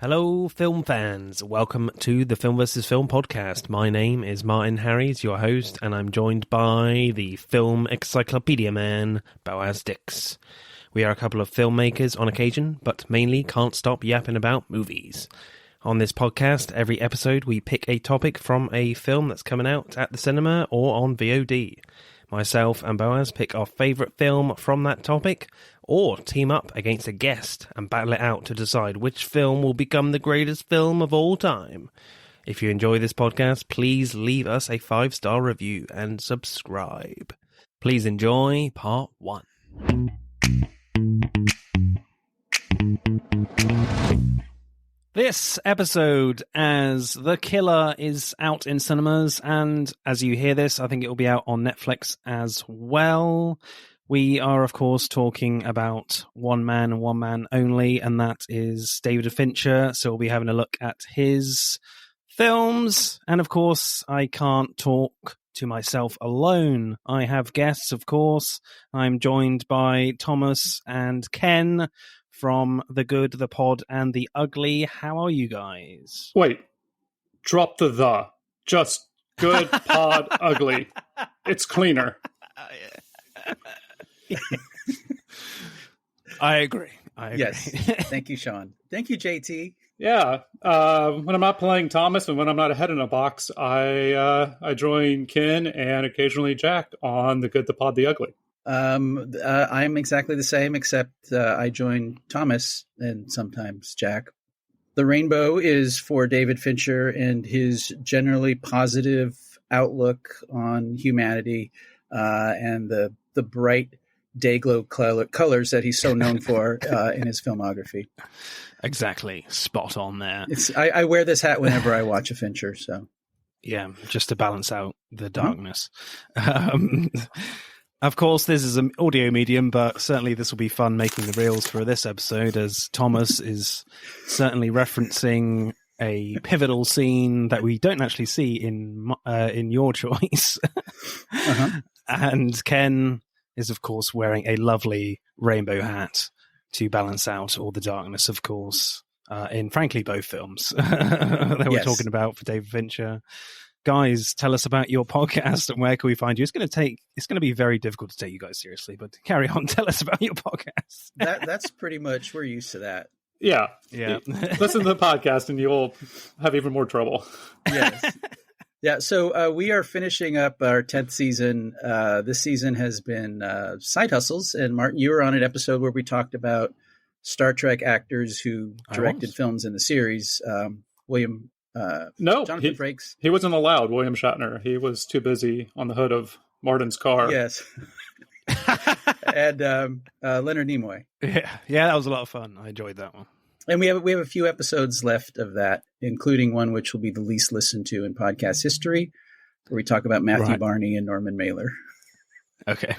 Hello, film fans. Welcome to the Film vs. Film podcast. My name is Martin Harries, your host, and I'm joined by the film encyclopedia man, Boaz Dix. We are a couple of filmmakers on occasion, but mainly can't stop yapping about movies. On this podcast, every episode we pick a topic from a film that's coming out at the cinema or on VOD. Myself and Boaz pick our favourite film from that topic, or team up against a guest and battle it out to decide which film will become the greatest film of all time. If you enjoy this podcast, please leave us a 5-star review and subscribe. Please enjoy part 1. This episode, as The Killer is out in cinemas, and as you hear this, I think it will be out on Netflix as well. We are, of course, talking about one man and one man only, and that is David Fincher. So we'll be having a look at his films. And, of course, I can't talk to myself alone. I have guests, of course. I'm joined by Thomas and Ken from The Good, The Pod, and The Ugly. How are you guys? Wait, drop the. Just Good, Pod, Ugly. It's cleaner. I agree. Yes. Thank you, Sean. Thank you, JT. Yeah. When I'm not playing Thomas and when I'm not a head in a box, I join Ken and occasionally Jack on The Good, The Pod, The Ugly. I'm exactly the same, except I join Thomas and sometimes Jack. The rainbow is for David Fincher and his generally positive outlook on humanity and the bright day-glow colors that he's so known for in his filmography. Exactly. Spot on there. I wear this hat whenever I watch a Fincher, so. Yeah, just to balance out the darkness. Of course, this is an audio medium, but certainly this will be fun making the reels for this episode, as Thomas is certainly referencing a pivotal scene that we don't actually see in your choice. And Ken is, of course, wearing a lovely rainbow hat to balance out all the darkness, of course, in, frankly, both films that we're talking about for David Fincher. Guys, tell us about your podcast and where can we find you? It's going to be very difficult to take you guys seriously, but carry on. Tell us about your podcast. That's pretty much, we're used to that. Yeah. Listen to the podcast and you'll have even more trouble. Yes. Yeah. So we are finishing up our 10th season. This season has been Side Hustles. And Martin, you were on an episode where we talked about Star Trek actors who directed films in the series. Jonathan Frakes. He wasn't allowed, William Shatner. He was too busy on the hood of Martin's car. Yes. And Leonard Nimoy. Yeah, that was a lot of fun. I enjoyed that one. And we have a few episodes left of that, including one which will be the least listened to in podcast history, where we talk about Matthew Barney and Norman Mailer. Okay.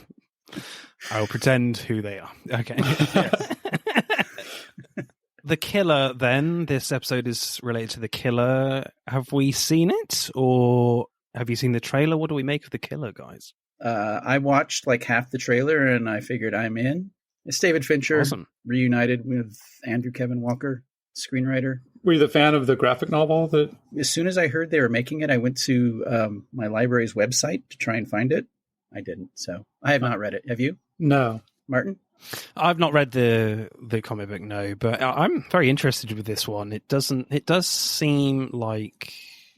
I will pretend who they are. Okay. The Killer, then. This episode is related to The Killer. Have we seen it, or have you seen the trailer? What do we make of The Killer, guys? I watched like half the trailer, and I figured I'm in. It's David Fincher, reunited with Andrew Kevin Walker, screenwriter. Were you the fan of the graphic novel? As soon as I heard they were making it, I went to my library's website to try and find it. I didn't, so I have not read it. Have you? No. Martin? I've not read the comic book, no, but I'm very interested with this one. It does seem like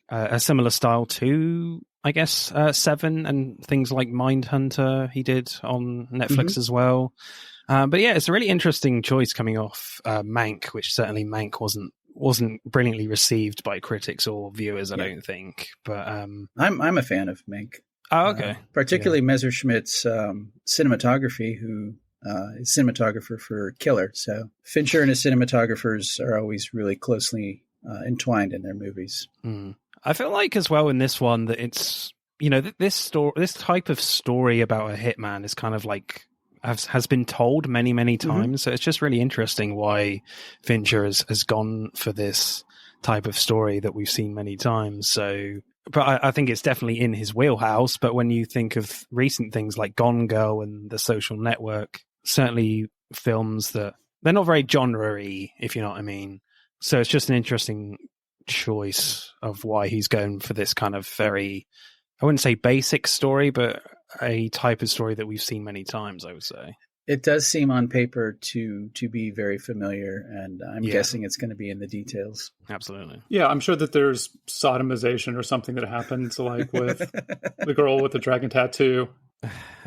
a similar style to, I guess, Se7en and things like Mindhunter he did on Netflix as well. But yeah, it's a really interesting choice coming off Mank, which certainly Mank wasn't brilliantly received by critics or viewers, I don't think. But I'm a fan of Mank. Oh, okay. Particularly Messerschmitt's cinematography, who is cinematographer for Killer. So Fincher and his cinematographers are always really closely entwined in their movies. I feel like as well in this one that it's, this type of story about a hitman is kind of like has been told many, many times. So it's just really interesting why Fincher has gone for this type of story that we've seen many times. So, but I think it's definitely in his wheelhouse. But when you think of recent things like Gone Girl and The Social Network, certainly films that they're not very genre-y, if you know what I mean. So it's just an interesting choice of why he's going for this kind of very, I wouldn't say basic story, but a type of story that we've seen many times, I would say. It does seem on paper to be very familiar, and I'm guessing it's going to be in the details. Absolutely. Yeah, I'm sure that there's sodomization or something that happens, like with the girl with the dragon tattoo.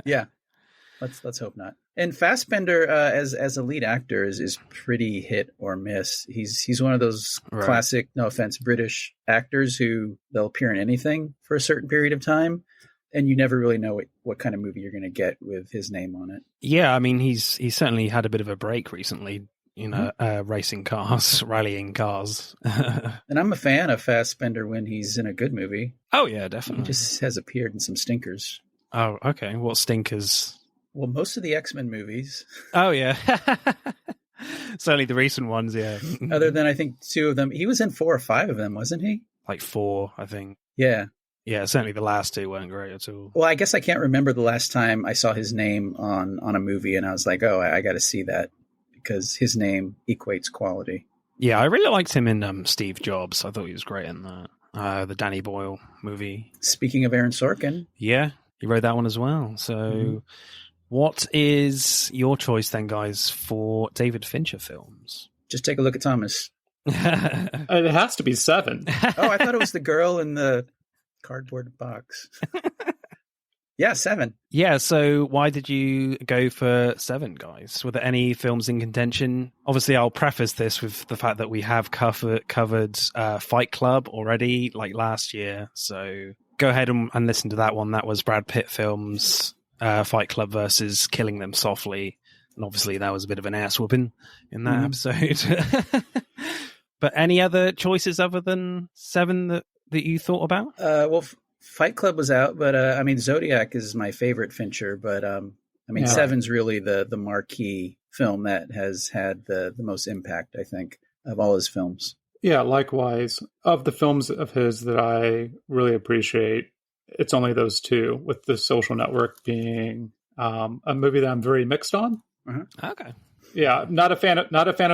Yeah, let's hope not. And Fassbender, as a lead actor, is pretty hit or miss. He's one of those classic, no offense, British actors who they'll appear in anything for a certain period of time, and you never really know what kind of movie you're going to get with his name on it. Yeah, I mean, he's certainly had a bit of a break recently, racing cars, rallying cars. And I'm a fan of Fassbender when he's in a good movie. Oh, yeah, definitely. He just has appeared in some stinkers. Oh, okay. What stinkers? Well, most of the X-Men movies. Oh, yeah. Certainly the recent ones, yeah. Other than, I think, 2 of them. He was in 4 or 5 of them, wasn't he? Like 4, I think. Yeah. Yeah, certainly the last 2 weren't great at all. Well, I guess I can't remember the last time I saw his name on a movie, and I was like, oh, I got to see that, because his name equates quality. Yeah, I really liked him in Steve Jobs. I thought he was great in that. The Danny Boyle movie. Speaking of Aaron Sorkin. Yeah, he wrote that one as well. So what is your choice then, guys, for David Fincher films? Just take a look at Thomas. It has to be Se7en. Oh, I thought it was the girl in the cardboard box. Yeah, Se7en. Yeah, so why did you go for Se7en, guys? Were there any films in contention? Obviously, I'll preface this with the fact that we have covered Fight Club already, like last year. So go ahead and listen to that one. That was Brad Pitt films, Fight Club versus Killing Them Softly. And obviously, that was a bit of an ass whooping in that episode. But any other choices other than Se7en that you thought about? Well, Fight Club was out, but I mean, Zodiac is my favorite Fincher, but I mean, Se7en's really the marquee film that has had the most impact, I think, of all his films. Yeah, likewise. Of the films of his that I really appreciate, it's only those 2, with The Social Network being a movie that I'm very mixed on. Okay. Yeah, not a fan of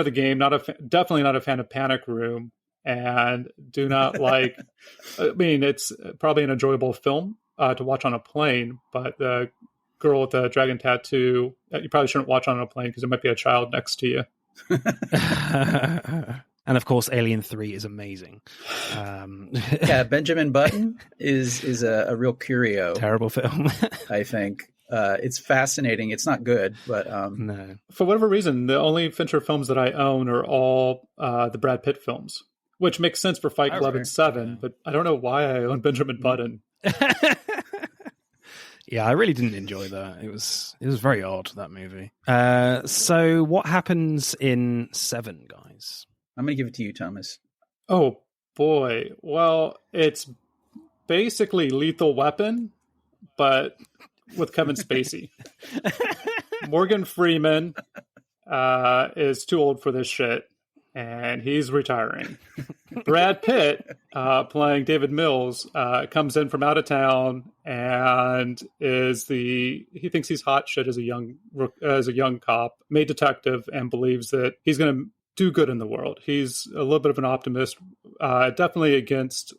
the game, definitely not a fan of Panic Room. And do not like, I mean, it's probably an enjoyable film to watch on a plane, but the girl with the dragon tattoo, you probably shouldn't watch on a plane because there might be a child next to you. And of course, Alien 3 is amazing. Yeah, Benjamin Button is a real curio. Terrible film. I think. It's fascinating. It's not good, but no. For whatever reason, the only Fincher films that I own are all the Brad Pitt films. Which makes sense for Fight Club and Se7en, but I don't know why I own Benjamin Button. Yeah, I really didn't enjoy that. It was very odd, that movie. So what happens in Se7en, guys? I'm going to give it to you, Thomas. Oh, boy. Well, it's basically Lethal Weapon, but with Kevin Spacey. Morgan Freeman is too old for this shit. And he's retiring. Brad Pitt, playing David Mills, comes in from out of town and he thinks he's hot shit as a young cop, made detective, and believes that he's going to do good in the world. He's a little bit of an optimist, definitely against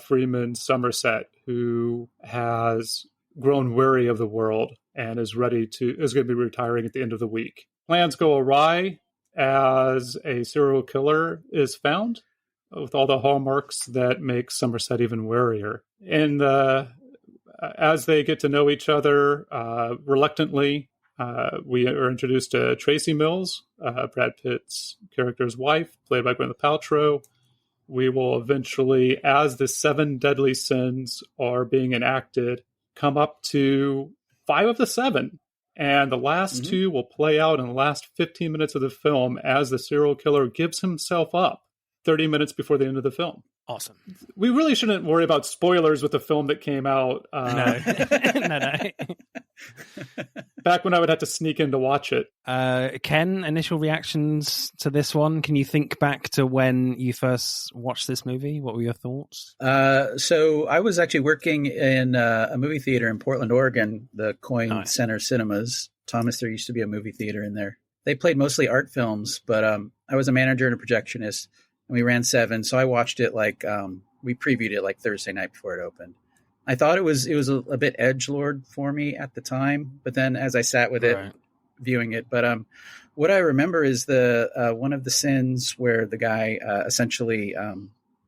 Freeman's Somerset, who has grown weary of the world and is going to be retiring at the end of the week. Plans go awry as a serial killer is found with all the hallmarks that make Somerset even warier. And as they get to know each other reluctantly, we are introduced to Tracy Mills, Brad Pitt's character's wife, played by Gwyneth Paltrow. We will eventually, as the 7 deadly sins are being enacted, come up to 5 of the 7. And the last 2 will play out in the last 15 minutes of the film as the serial killer gives himself up 30 minutes before the end of the film. Awesome. We really shouldn't worry about spoilers with the film that came out. No. Back when I would have to sneak in to watch it. Ken, initial reactions to this one? Can you think back to when you first watched this movie? What were your thoughts? So I was actually working in a movie theater in Portland, Oregon, the Coyne Center Cinemas. Thomas, there used to be a movie theater in there. They played mostly art films, but I was a manager and a projectionist. and we ran Seven. So I watched it we previewed it like Thursday night before it opened. I thought it was a bit edgelord for me at the time, but then as I sat with it, viewing it, but what I remember is the one of the sins where the guy essentially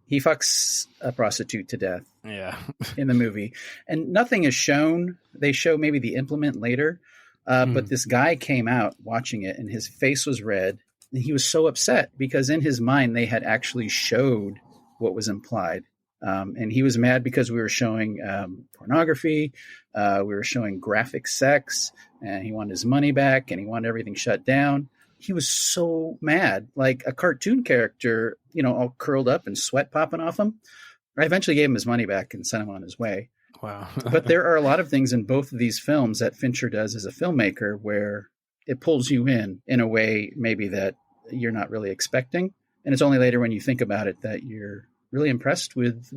he fucks a prostitute to death. Yeah, in the movie, and nothing is shown. They show maybe the implement later, but this guy came out watching it, and his face was red, and he was so upset because in his mind they had actually showed what was implied. And he was mad because we were showing pornography, we were showing graphic sex, and he wanted his money back, and he wanted everything shut down. He was so mad, like a cartoon character, all curled up and sweat popping off him. I eventually gave him his money back and sent him on his way. Wow. But there are a lot of things in both of these films that Fincher does as a filmmaker where it pulls you in a way maybe that you're not really expecting. And it's only later when you think about it that you're really impressed with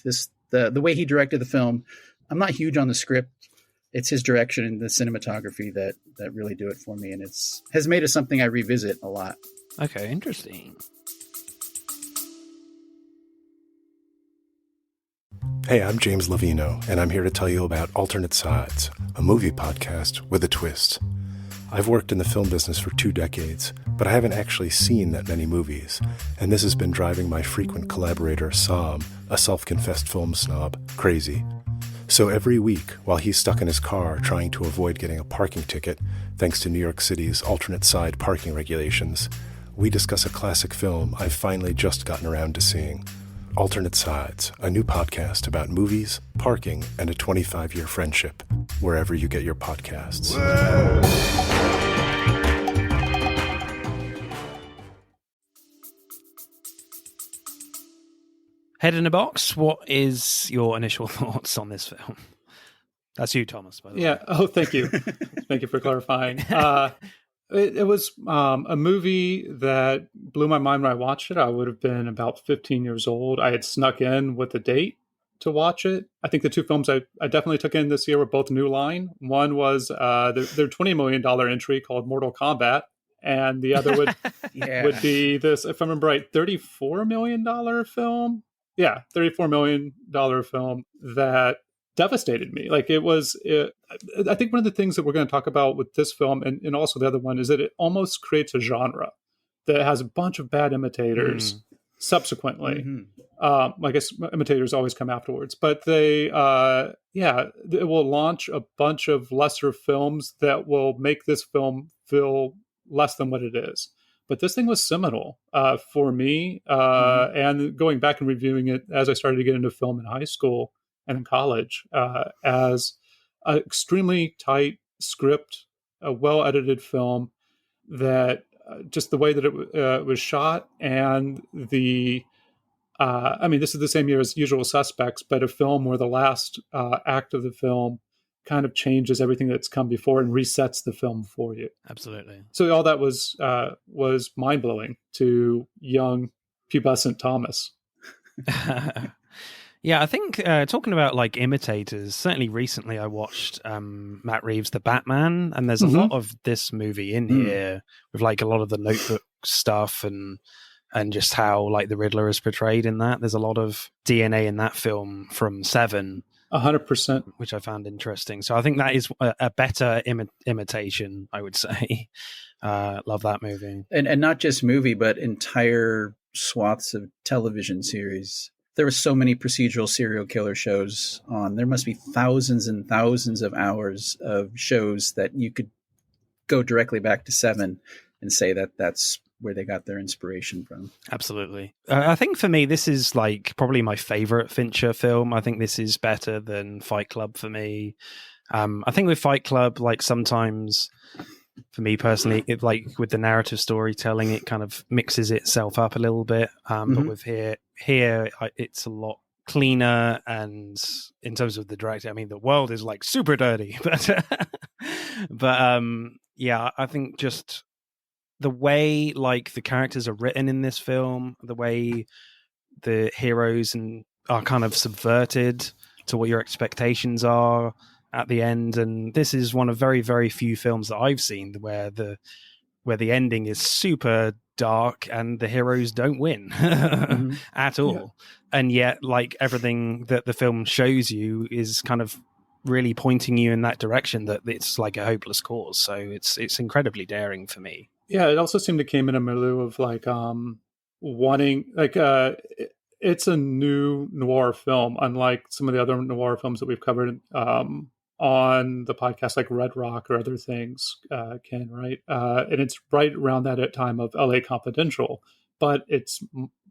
this the way he directed the film. I'm not huge on the script. It's his direction and the cinematography that really do it for me, and has made it something I revisit a lot. Okay, interesting. Hey, I'm James Lovino, and I'm here to tell you about Alternate Sides, a movie podcast with a twist. I've worked in the film business for 2 decades, but I haven't actually seen that many movies, and this has been driving my frequent collaborator, Sam, a self-confessed film snob, crazy. So every week, while he's stuck in his car trying to avoid getting a parking ticket, thanks to New York City's alternate side parking regulations, we discuss a classic film I've finally just gotten around to seeing. Alternate Sides, a new podcast about movies, parking, and a 25-year friendship, wherever you get your podcasts. Head in a Box, what is your initial thoughts on this film? That's you, Thomas, by the way. Yeah. Oh, thank you. Thank you for clarifying. It was a movie that blew my mind when I watched it. I would have been about 15 years old. I had snuck in with a date to watch it. I think the 2 films I definitely took in this year were both New Line. One was their $20 million entry called Mortal Kombat. And the other would be this, if I remember right, $34 million film. Yeah, $34 million film that devastated me. Like I think one of the things that we're going to talk about with this film and also the other one is that it almost creates a genre that has a bunch of bad imitators subsequently. I guess imitators always come afterwards, but it will launch a bunch of lesser films that will make this film feel less than what it is. But this thing was seminal for me. And going back and reviewing it as I started to get into film in high school and in college, as an extremely tight script, a well-edited film that just the way that it was shot and this is the same year as Usual Suspects, but a film where the last act of the film kind of changes everything that's come before and resets the film for you. Absolutely. So all that was mind-blowing to young pubescent Thomas. Yeah, I think talking about like imitators, certainly recently I watched Matt Reeves' The Batman, and there's a lot of this movie in here with like a lot of the Notebook stuff and just how like the Riddler is portrayed in that. There's a lot of DNA in that film from Se7en. 100%. Which I found interesting. So I think that is a better imitation, I would say. Love that movie. And not just movie, but entire swaths of television series. There were so many procedural serial killer shows on. There must be thousands and thousands of hours of shows that you could go directly back to Se7en and say that that's where they got their inspiration from. Absolutely. I think for me, this is like probably my favorite Fincher film. I think this is better than Fight Club for me. I think with Fight Club, like sometimes for me personally, it like with the narrative storytelling, it kind of mixes itself up a little bit. But with here, it's a lot cleaner. And in terms of the director, I mean, the world is like super dirty, but yeah, I think just the way like the characters are written in this film, the way the heroes are kind of subverted to what your expectations are at the end, and this is one of very, very few films that I've seen where the ending is super dark, and the heroes don't win at all. Yeah. And yet, like, everything that the film shows you is kind of really pointing you in that direction, that it's like a hopeless cause. So it's incredibly daring for me. Yeah, it also seemed to came in a milieu of like wanting, like, it's a new noir film, unlike some of the other noir films that we've covered on the podcast, like Red Rock or other things, Ken, right? And it's right around that time of LA Confidential, but it's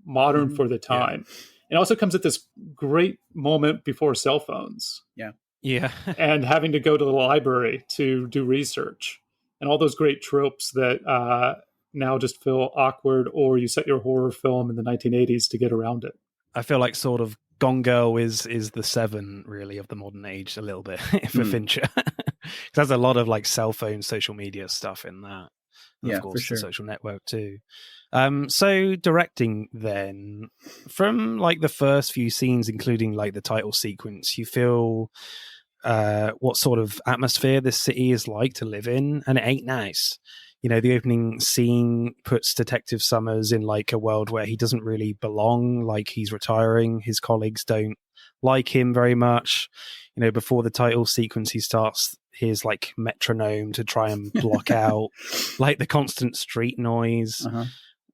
modern for the time. Yeah. It also comes at this great moment before cell phones. Yeah. And having to go to the library to do research, and all those great tropes that now just feel awkward, or you set your horror film in the 1980s to get around it. I feel like sort of Gone Girl is the Seven, really, of the modern age, a little bit, for Fincher. There's a lot of like cell phone, social media stuff in that. And of course, the Social Network too. So directing then, from like the first few scenes, including like the title sequence, you feel what sort of atmosphere this city is like to live in, and it ain't nice. You know, the opening scene puts Detective Summers in like a world where he doesn't really belong, like he's retiring. His colleagues don't like him very much. You know, before the title sequence, he starts his like metronome to try and block out like the constant street noise.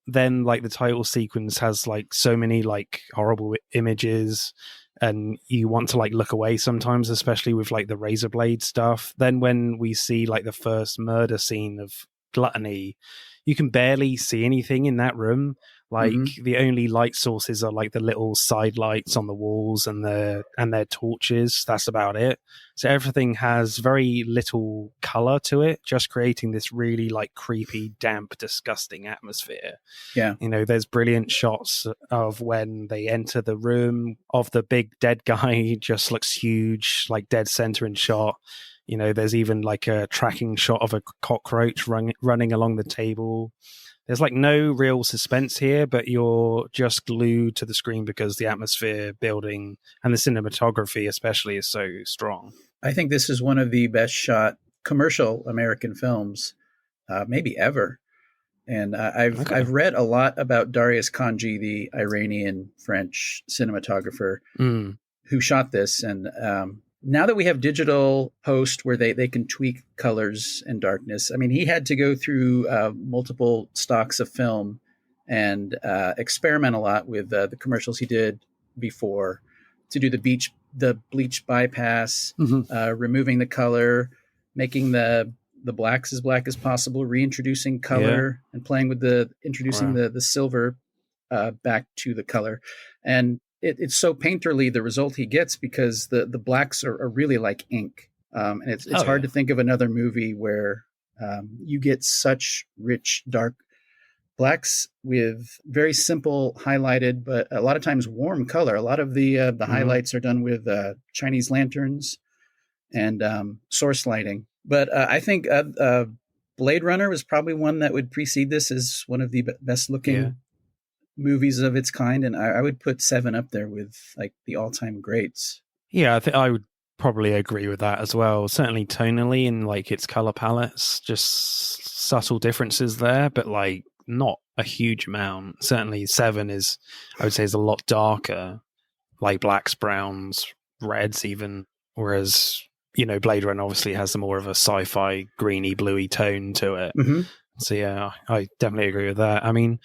Then like the title sequence has like so many like horrible images, and you want to like look away sometimes, especially with like the razor blade stuff. Then when we see like the first murder scene of Gluttony, you can barely see anything in that room. Like the only light sources are like the little side lights on the walls and their torches. That's about it. So everything has very little color to it, just creating this really like creepy, damp, disgusting atmosphere. Yeah. You know, there's brilliant shots of when they enter the room of the big dead guy, just looks huge, like dead center in shot. You know, there's even like a tracking shot of a cockroach running along the table. There's like no real suspense here, but you're just glued to the screen because the atmosphere building and the cinematography especially is so strong. I think this is one of the best shot commercial American films, maybe ever. And I've read a lot about Darius Khanji, the Iranian French cinematographer who shot this. And now that we have digital post where they can tweak colors and darkness, I mean, he had to go through multiple stocks of film and experiment a lot with the commercials he did before to do the bleach bypass, removing the color, making the blacks as black as possible, reintroducing color and playing with introducing the silver back to the color. And it's so painterly, the result he gets, because the blacks are really like ink. And it's hard to think of another movie where you get such rich, dark blacks with very simple highlighted, but a lot of times warm color. A lot of the highlights are done with Chinese lanterns and source lighting. But I think Blade Runner was probably one that would precede this as one of the best looking movies of its kind, and I would put Seven up there with like the all-time greats. Yeah, I think I would probably agree with that as well. Certainly tonally in like its color palettes, just subtle differences there, but like not a huge amount. Certainly Seven is, I would say, is a lot darker, like blacks, browns, reds even, whereas, you know, Blade Runner obviously has more of a sci-fi greeny bluey tone to it. So yeah, I definitely agree with that. I mean,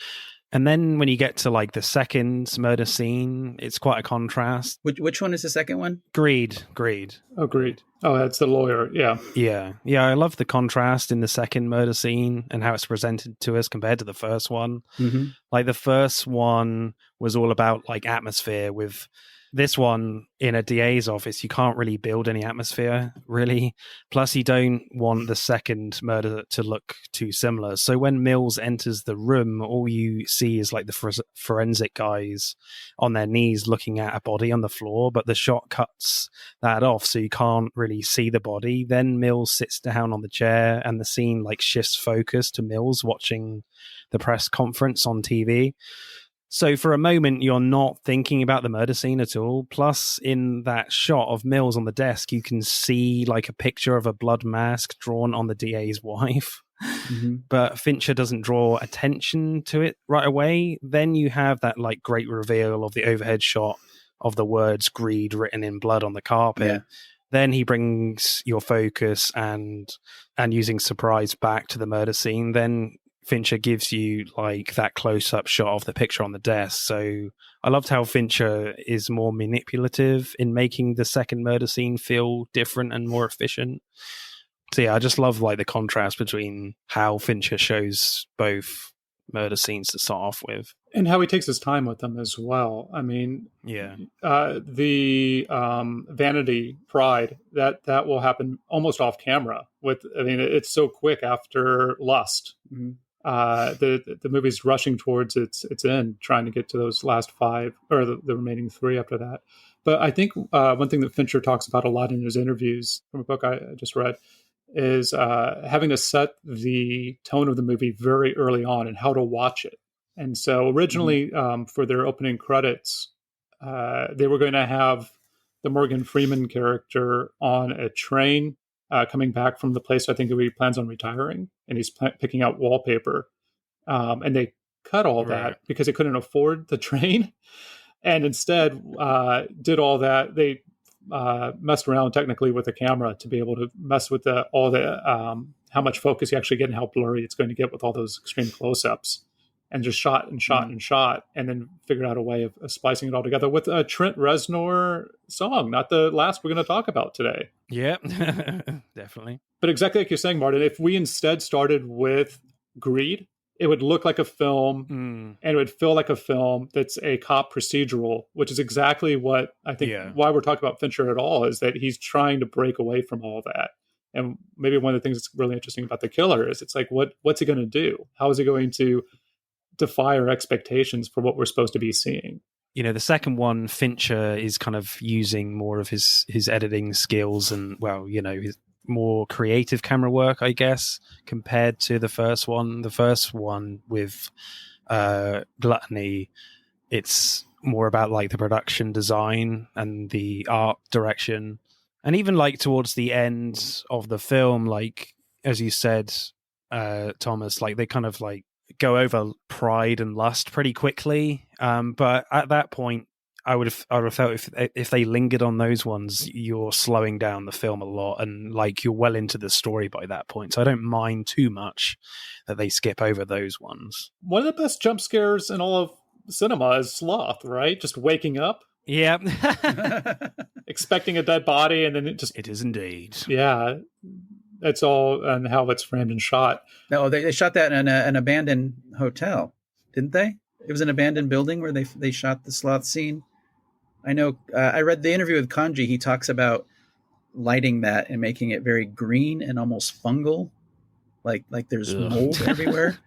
and then when you get to like the second murder scene, it's quite a contrast. Which one is the second one? Greed. Oh, Greed. Oh, that's the lawyer. Yeah. Yeah. I love the contrast in the second murder scene and how it's presented to us compared to the first one. Like the first one was all about like atmosphere. With this one in a DA's office, you can't really build any atmosphere, really. Plus, you don't want the second murder to look too similar. So when Mills enters the room, all you see is like the forensic guys on their knees looking at a body on the floor, but the shot cuts that off, so you can't really see the body. Then Mills sits down on the chair, and the scene like shifts focus to Mills watching the press conference on TV. So for a moment, you're not thinking about the murder scene at all. Plus, in that shot of Mills on the desk, you can see like a picture of a blood mask drawn on the DA's wife. But Fincher doesn't draw attention to it right away. Then you have that like great reveal of the overhead shot of the words greed written in blood on the carpet. Yeah. Then he brings your focus and using surprise back to the murder scene. Then Fincher gives you like that close-up shot of the picture on the desk. So I loved how Fincher is more manipulative in making the second murder scene feel different and more efficient. So yeah, I just love like the contrast between how Fincher shows both murder scenes to start off with, and how he takes his time with them as well. I mean, yeah, the vanity pride that will happen almost off camera. It's so quick after Lust. The movie's rushing towards its end, trying to get to those last five or the remaining three after that. But I think one thing that Fincher talks about a lot in his interviews from a book I just read is having to set the tone of the movie very early on and how to watch it. And so originally for their opening credits, they were going to have the Morgan Freeman character on a train coming back from the place I think he plans on retiring, and he's picking out wallpaper. And they cut all that because they couldn't afford the train, and instead did all that. They messed around technically with the camera to be able to mess with how much focus you actually get and how blurry it's going to get with all those extreme close-ups, and just shot and shot and shot, and then figured out a way of splicing it all together with a Trent Reznor song, not the last we're going to talk about today. Yeah, definitely. But exactly like you're saying, Martin, if we instead started with Greed, it would look like a film and it would feel like a film that's a cop procedural, which is exactly what I think why we're talking about Fincher at all, is that he's trying to break away from all that. And maybe one of the things that's really interesting about The Killer is it's like, what's he going to do? How is he going to defy our expectations for what we're supposed to be seeing? You know, the second one, Fincher is kind of using more of his editing skills and, well, you know, his more creative camera work, I guess, compared to the first one. The first one with Gluttony, it's more about like the production design and the art direction. And even like towards the end of the film, like, as you said, Thomas, like they kind of like go over pride and lust pretty quickly. But at that point, I would have felt if they lingered on those ones, you're slowing down the film a lot, and like you're well into the story by that point. So I don't mind too much that they skip over those ones. One of the best jump scares in all of cinema is Sloth, right? Just waking up. Yeah. Expecting a dead body, and then it is indeed. Yeah. That's all and how it's framed and shot. No, they shot that in an abandoned hotel, didn't they? It was an abandoned building where they shot the sloth scene. I know. I read the interview with Kanji. He talks about lighting that and making it very green and almost fungal, like there's mold everywhere.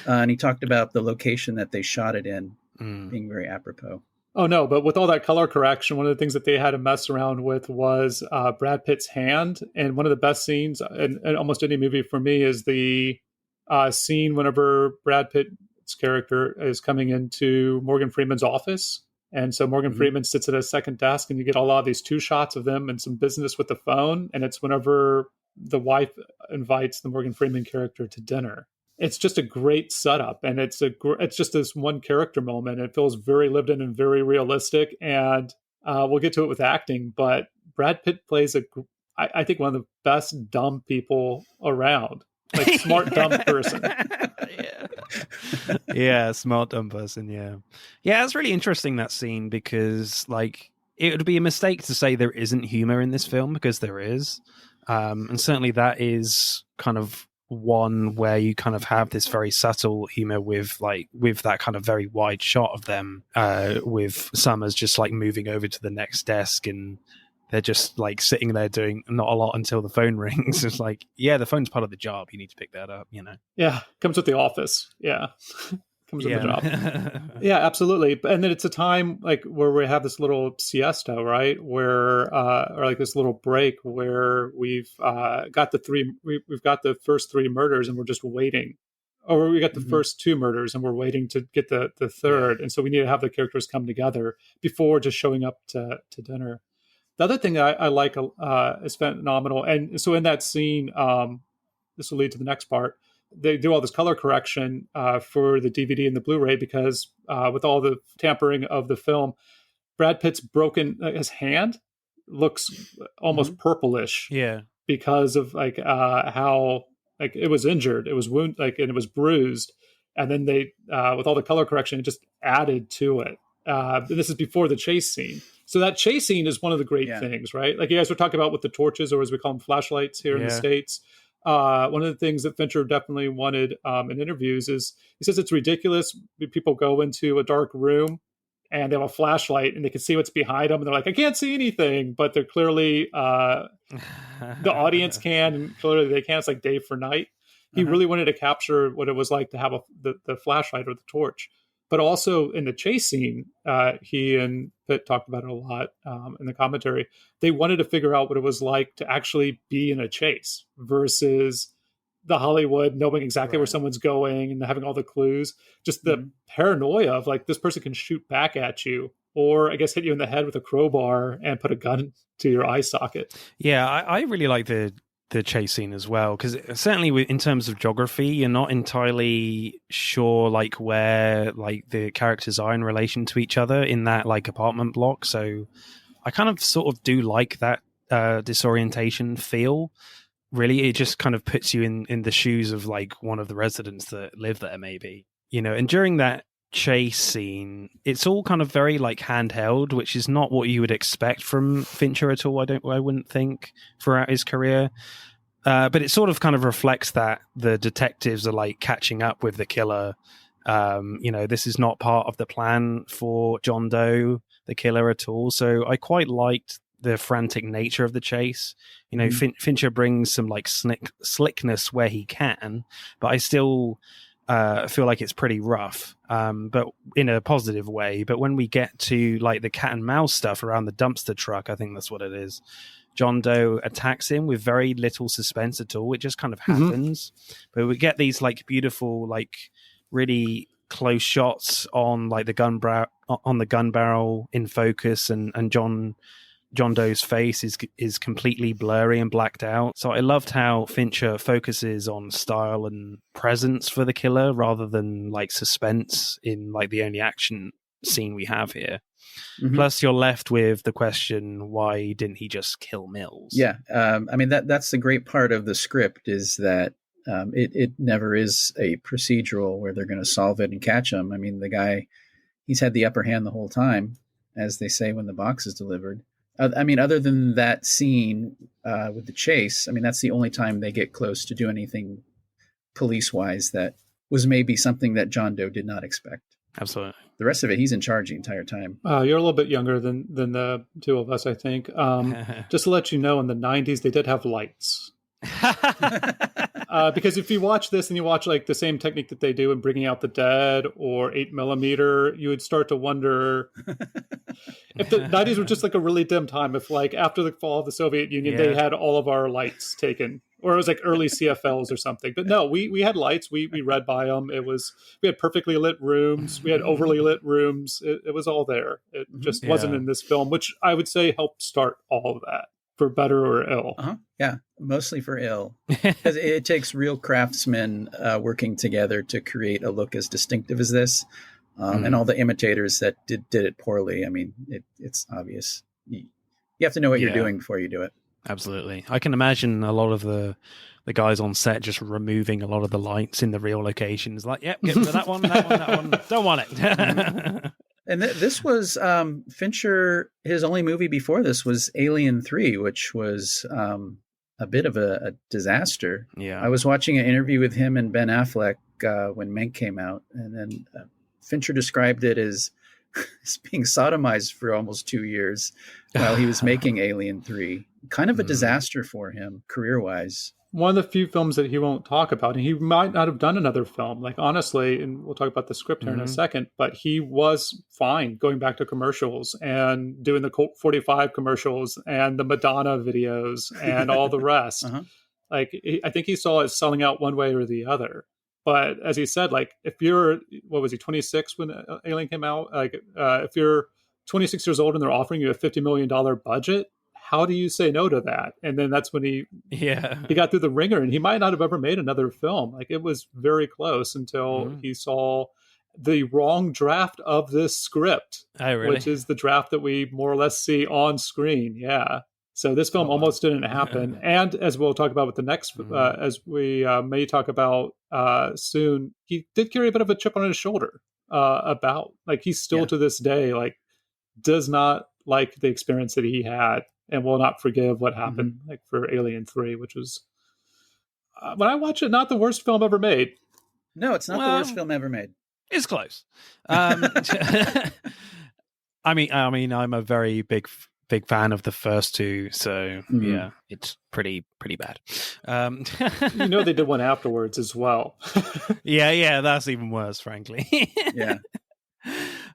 And he talked about the location that they shot it in being very apropos. Oh no! But with all that color correction, one of the things that they had to mess around with was Brad Pitt's hand. And one of the best scenes in almost any movie for me is the scene whenever Brad Pitt's character is coming into Morgan Freeman's office. And so Morgan Freeman sits at a second desk, and you get a lot of these two shots of them and some business with the phone. And it's whenever the wife invites the Morgan Freeman character to dinner. It's just a great setup, and it's just this one character moment. It feels very lived in and very realistic. And we'll get to it with acting, but Brad Pitt plays I think one of the best dumb people around, like smart dumb person. Yeah, smart dumb person. Yeah, it's really interesting, that scene, because like it would be a mistake to say there isn't humor in this film, because there is, and certainly that is kind of one where you kind of have this very subtle humor with that kind of very wide shot of them with Summers just like moving over to the next desk, and they're just like sitting there doing not a lot until the phone rings. It's like, yeah, the phone's part of the job, you need to pick that up, you know. Yeah, comes with the office. Yeah. Comes with the job. Yeah, absolutely. And then it's a time like where we have this little siesta, right? Where or like this little break where we've got the first three murders, and we're just waiting. Or we got the first two murders, and we're waiting to get the third. And so we need to have the characters come together before just showing up to dinner. The other thing I like is phenomenal. And so in that scene, this will lead to the next part. they do all this color correction for the DVD and the Blu-ray because with all the tampering of the film, Brad Pitt's broken his hand looks almost purplish. Yeah, because of like how like it was injured, it was wound like and it was bruised, and then they with all the color correction, it just added to it. This is before the chase scene. So that chase scene is one of the great things, right? Like you guys were talking about with the torches, or as we call them, flashlights here in the States. One of the things that Fincher definitely wanted in interviews is he says it's ridiculous. People go into a dark room and they have a flashlight and they can see what's behind them. And they're like, I can't see anything, but they're clearly, the audience can, and clearly they can. It's like day for night. He really wanted to capture what it was like to have the flashlight or the torch. But also in the chase scene, he and Pitt talked about it a lot in the commentary. They wanted to figure out what it was like to actually be in a chase versus the Hollywood knowing exactly where someone's going and having all the clues. Just the paranoia of like, this person can shoot back at you, or I guess hit you in the head with a crowbar and put a gun to your eye socket. Yeah, I really like the chase scene as well, because certainly in terms of geography, you're not entirely sure like where like the characters are in relation to each other in that like apartment block. So I kind of sort of do like that disorientation feel. Really, it just kind of puts you in the shoes of like one of the residents that live there, maybe, you know. And during that chase scene, it's all kind of very like handheld, which is not what you would expect from Fincher at all. I wouldn't think throughout his career. But it sort of kind of reflects that the detectives are like catching up with the killer. You know, this is not part of the plan for John Doe, the killer, at all. So I quite liked the frantic nature of the chase. You know, Fincher brings some like slickness where he can, but I still feel like it's pretty rough, but in a positive way. But when we get to like the cat and mouse stuff around the dumpster truck, I think that's what it is. John Doe attacks him with very little suspense at all. It just kind of happens. But we get these like beautiful, like really close shots on like the gun barrel in focus, and John Doe's face is completely blurry and blacked out. So I loved how Fincher focuses on style and presence for the killer rather than like suspense in like the only action scene we have here. Plus, you're left with the question, why didn't he just kill Mills? Yeah, I mean, that's the great part of the script is that it never is a procedural where they're going to solve it and catch him. I mean, the guy, he's had the upper hand the whole time, as they say when the box is delivered. I mean, other than that scene with the chase, I mean, that's the only time they get close to do anything police-wise that was maybe something that John Doe did not expect. Absolutely. The rest of it, he's in charge the entire time. You're a little bit younger than the two of us, I think. Just to let you know, in the 90s, they did have lights. Because if you watch this and you watch like the same technique that they do in Bringing Out the Dead or 8mm, you would start to wonder if the 90s were just like a really dim time. If like after the fall of the Soviet Union, they had all of our lights taken, or it was like early CFLs or something. But no, we had lights. We read by them. We had perfectly lit rooms. We had overly lit rooms. It was all there. It just wasn't in this film, which I would say helped start all of that, for better or ill. Yeah, mostly for ill. Because it takes real craftsmen working together to create a look as distinctive as this. And all the imitators that did it poorly. I mean, it's obvious. You have to know what you're doing before you do it. Absolutely. I can imagine a lot of the guys on set just removing a lot of the lights in the real locations. Like, yep, get rid of that one. Don't want it. And this was Fincher, his only movie before this was Alien 3, which was a bit of a disaster. Yeah. I was watching an interview with him and Ben Affleck when Mank came out, and then Fincher described it as being sodomized for almost 2 years while he was making Alien 3. Kind of a disaster for him, career-wise. One of the few films that he won't talk about, and he might not have done another film, like honestly, and we'll talk about the script here in a second, but he was fine going back to commercials and doing the Colt 45 commercials and the Madonna videos and all the rest. Like, I think he saw it selling out one way or the other. But as he said, like, if you're, 26 when Alien came out? Like, if you're 26 years old and they're offering you a $50 million budget, how do you say no to that? And then that's when he got through the ringer, and he might not have ever made another film. Like, it was very close until he saw the wrong draft of this script, which is the draft that we more or less see on screen. Yeah. So this film almost didn't happen. And as we'll talk about with the next, as we may talk about soon, he did carry a bit of a chip on his shoulder about, like, he's still to this day, like, does not like the experience that he had and will not forgive what happened, like for Alien 3, which was, when I watch it, not the worst film ever made. No, it's not the worst film ever made. It's close. I mean, I'm a very big fan of the first two, so yeah, it's pretty bad. They did one afterwards as well. yeah, that's even worse, frankly. Yeah.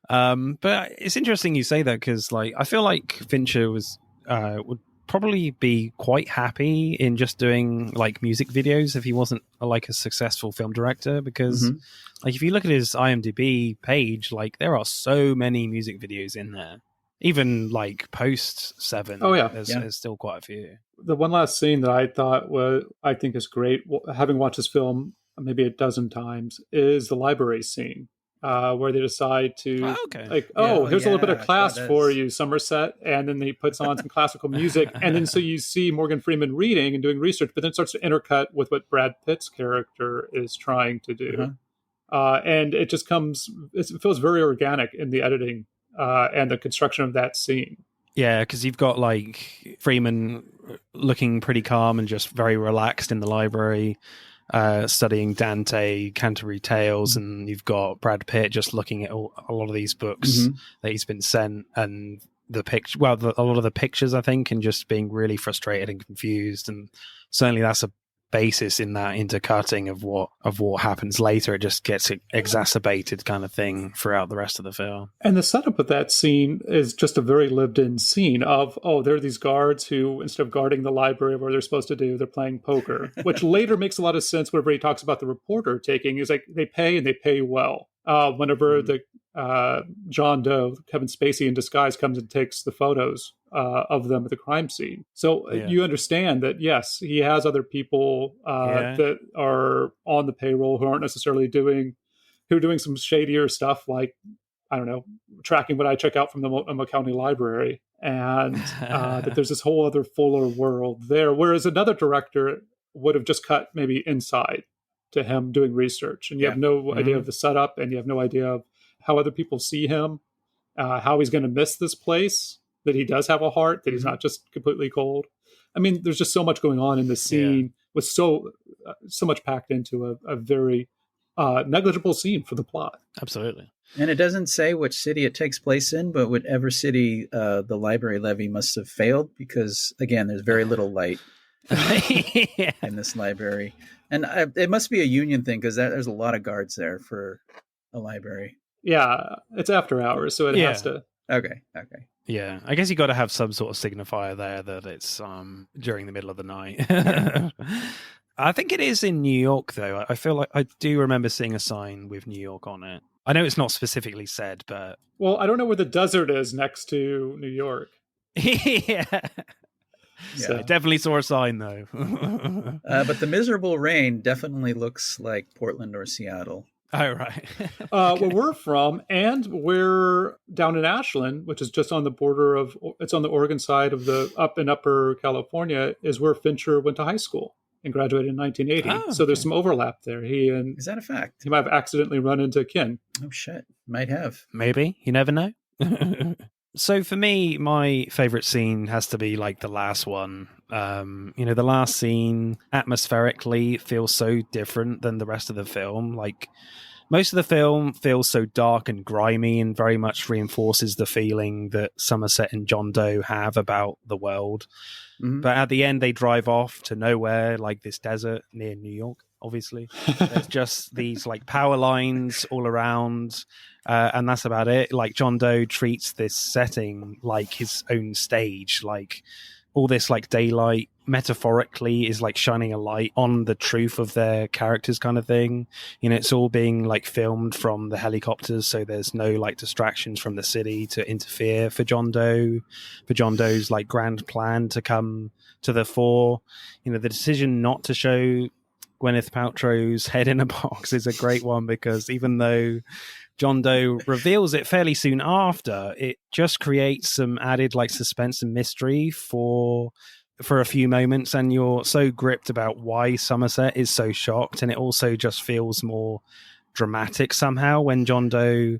But it's interesting you say that, because like I feel like Fincher would probably be quite happy in just doing like music videos if he wasn't like a successful film director, because like if you look at his IMDb page, like there are so many music videos in there. Even like post Se7en, there's still quite a few. The one last scene that I think is great, having watched this film maybe a dozen times, is the library scene. Where they decide to here's a little bit of class for you, Somerset, and then he puts on some classical music, and then so you see Morgan Freeman reading and doing research, but then starts to intercut with what Brad Pitt's character is trying to do, and it just it feels very organic in the editing and the construction of that scene. Yeah, because you've got like Freeman looking pretty calm and just very relaxed in the library, studying Dante, Canterbury Tales, and you've got Brad Pitt just looking at a lot of these books that he's been sent, and a lot of the pictures, I think, and just being really frustrated and confused. And certainly that's a basis in that intercutting of what happens later. It just gets exacerbated kind of thing throughout the rest of the film. And the setup of that scene is just a very lived-in scene of, there are these guards who, instead of guarding the library where they're supposed to do, they're playing poker, which later makes a lot of sense whenever he talks about the reporter taking, is like they pay, and they pay well. Whenever the John Doe, Kevin Spacey in disguise, comes and takes the photos of them at the crime scene. So you understand that, yes, he has other people that are on the payroll who aren't necessarily doing some shadier stuff, like, I don't know, tracking what I check out from the Oklahoma County Library, and that there's this whole other fuller world there. Whereas another director would have just cut maybe inside to him doing research, and you have no idea of the setup, and you have no idea of how other people see him, how he's going to miss this place, that he does have a heart, that he's not just completely cold. I mean, there's just so much going on in the scene with so much packed into a very negligible scene for the plot. Absolutely. And it doesn't say which city it takes place in, but whatever city the library levy must have failed, because, again, there's very little light in this library. And it must be a union thing, because there's a lot of guards there for a library. Yeah, it's after hours, so it has to. Okay. Yeah, I guess you got to have some sort of signifier there that it's during the middle of the night. I think it is in New York, though. I feel like I do remember seeing a sign with New York on it. I know it's not specifically said, but... Well, I don't know where the desert is next to New York. Yeah. So I definitely saw a sign, though. But the miserable rain definitely looks like Portland or Seattle. Oh, right. Where we're from, and we're down in Ashland, which is just on the border of, it's on the Oregon side of the upper California, is where Fincher went to high school and graduated in 1980. So there's some overlap there. Is that a fact? He might have accidentally run into kin. Oh, shit. Might have. Maybe. You never know. So for me, my favorite scene has to be like the last one. The last scene atmospherically feels so different than the rest of the film. Like, most of the film feels so dark and grimy and very much reinforces the feeling that Somerset and John Doe have about the world. But at the end, they drive off to nowhere, like this desert near New York, obviously. There's just these like power lines all around. And that's about it. Like, John Doe treats this setting like his own stage. Like, all this like daylight metaphorically is like shining a light on the truth of their characters kind of thing. It's all being like filmed from the helicopters, so there's no like distractions from the city to interfere for John Doe's like grand plan to come to the fore. The decision not to show Gwyneth Paltrow's head in a box is a great one, because even though John Doe reveals it fairly soon after, it just creates some added like suspense and mystery for a few moments, and you're so gripped about why Somerset is so shocked, and it also just feels more dramatic somehow when John Doe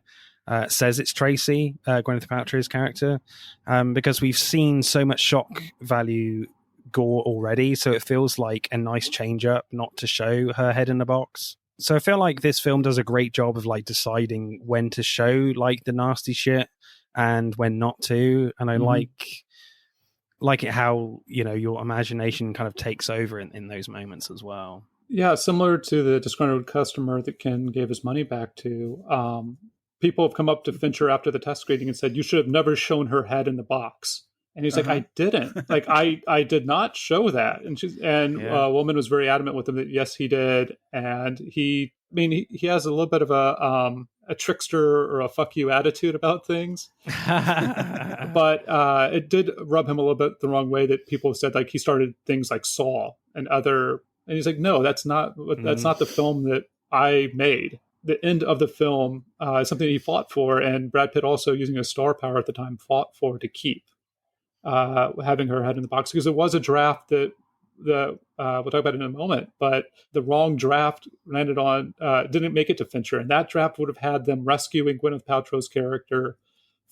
says it's Tracy, Gwyneth Paltrow's character, because we've seen so much shock value gore already, so it feels like a nice change up not to show her head in the box. So I feel like this film does a great job of like deciding when to show like the nasty shit and when not to, and I like it how your imagination kind of takes over in those moments as well. Yeah, similar to the disgruntled customer that Ken gave his money back to. People have come up to Fincher after the test screening and said, "You should have never shown her head in the box." And he's like, "I didn't. Like, I did not show that." And Woman was very adamant with him that yes, he did. And he has a little bit of a trickster or a fuck you attitude about things. But it did rub him a little bit the wrong way that people said like he started things like Saw and he's like, "No, that's not the film that I made." The end of the film is something he fought for, and Brad Pitt, also using his star power at the time, fought for to keep. Having her head in the box, because it was a draft that we'll talk about in a moment, but the wrong draft landed on didn't make it to Fincher, and that draft would have had them rescuing Gwyneth Paltrow's character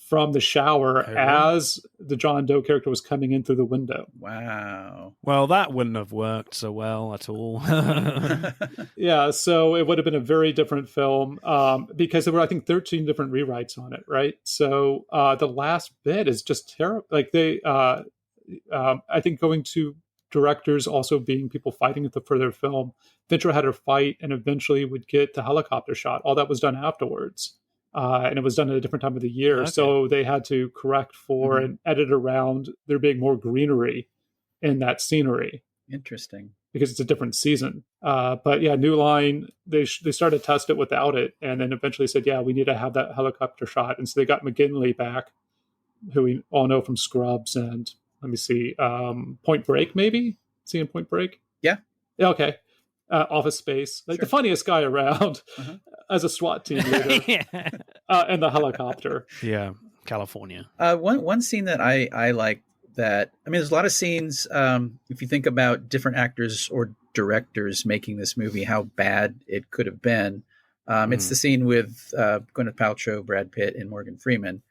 from the shower as the John Doe character was coming in through the window. Wow. Well, that wouldn't have worked so well at all. Yeah, so it would have been a very different film because there were, I think, 13 different rewrites on it, right? So the last bit is just terrible. Like I think going to directors also being people fighting for their film, Fincher had her fight and eventually would get the helicopter shot. All that was done afterwards. And it was done at a different time of the year. Okay. So they had to correct for and edit around there being more greenery in that scenery. Interesting. Because it's a different season. But yeah, New Line, they started to test it without it, and then eventually said, yeah, we need to have that helicopter shot. And so they got McGinley back, who we all know from Scrubs and, let me see, Point Break, maybe? Seeing Point Break? Yeah. Okay. Office Space. Like the funniest guy around as a SWAT team leader. And the helicopter. Yeah, California. One scene that I like that, I mean, there's a lot of scenes, if you think about different actors or directors making this movie, how bad it could have been. It's the scene with Gwyneth Paltrow, Brad Pitt, and Morgan Freeman,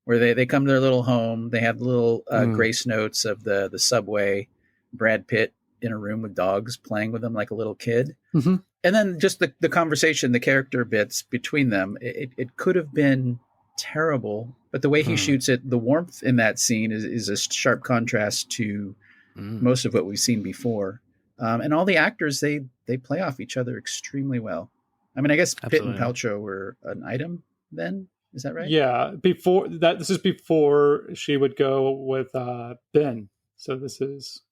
where they come to their little home. They have little grace notes of the subway, Brad Pitt in a room with dogs playing with them like a little kid. Mm-hmm. And then just the conversation, the character bits between them, it could have been terrible, but the way he shoots it, the warmth in that scene is a sharp contrast to most of what we've seen before. And all the actors, they play off each other extremely well. I mean, I guess Absolutely. Pitt and Paltrow were an item then. Is that right? Yeah. Before that, this is before she would go with Ben. So this is,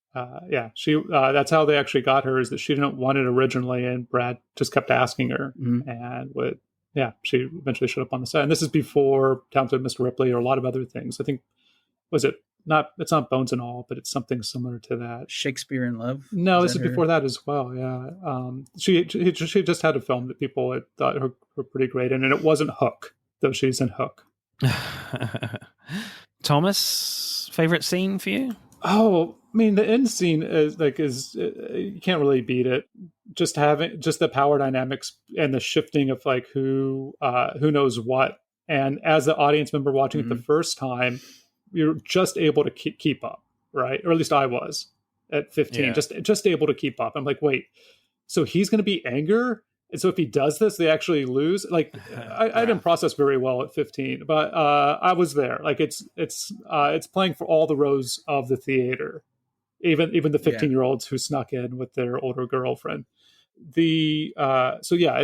she. That's how they actually got her, is that she didn't want it originally, and Brad just kept asking her, and she eventually showed up on the set. And this is before Talented Mr. Ripley or a lot of other things. I think, it's not Bones and All, but it's something similar to that. Shakespeare in Love? No, this is before that as well, yeah. She just had a film that people had thought were pretty great in, and it wasn't Hook, though she's in Hook. Thomas, favorite scene for you? Oh, I mean, the end scene is you can't really beat it. Just the power dynamics and the shifting of like who knows what. And as the audience member watching it the first time, you're just able to keep up, right? Or at least I was at 15, just able to keep up. I'm like, wait, so he's going to be anger? And so if he does this, they actually lose. Like I didn't process very well at 15, but I was there. Like it's playing for all the rows of the theater, even the 15-year-olds who snuck in with their older girlfriend. It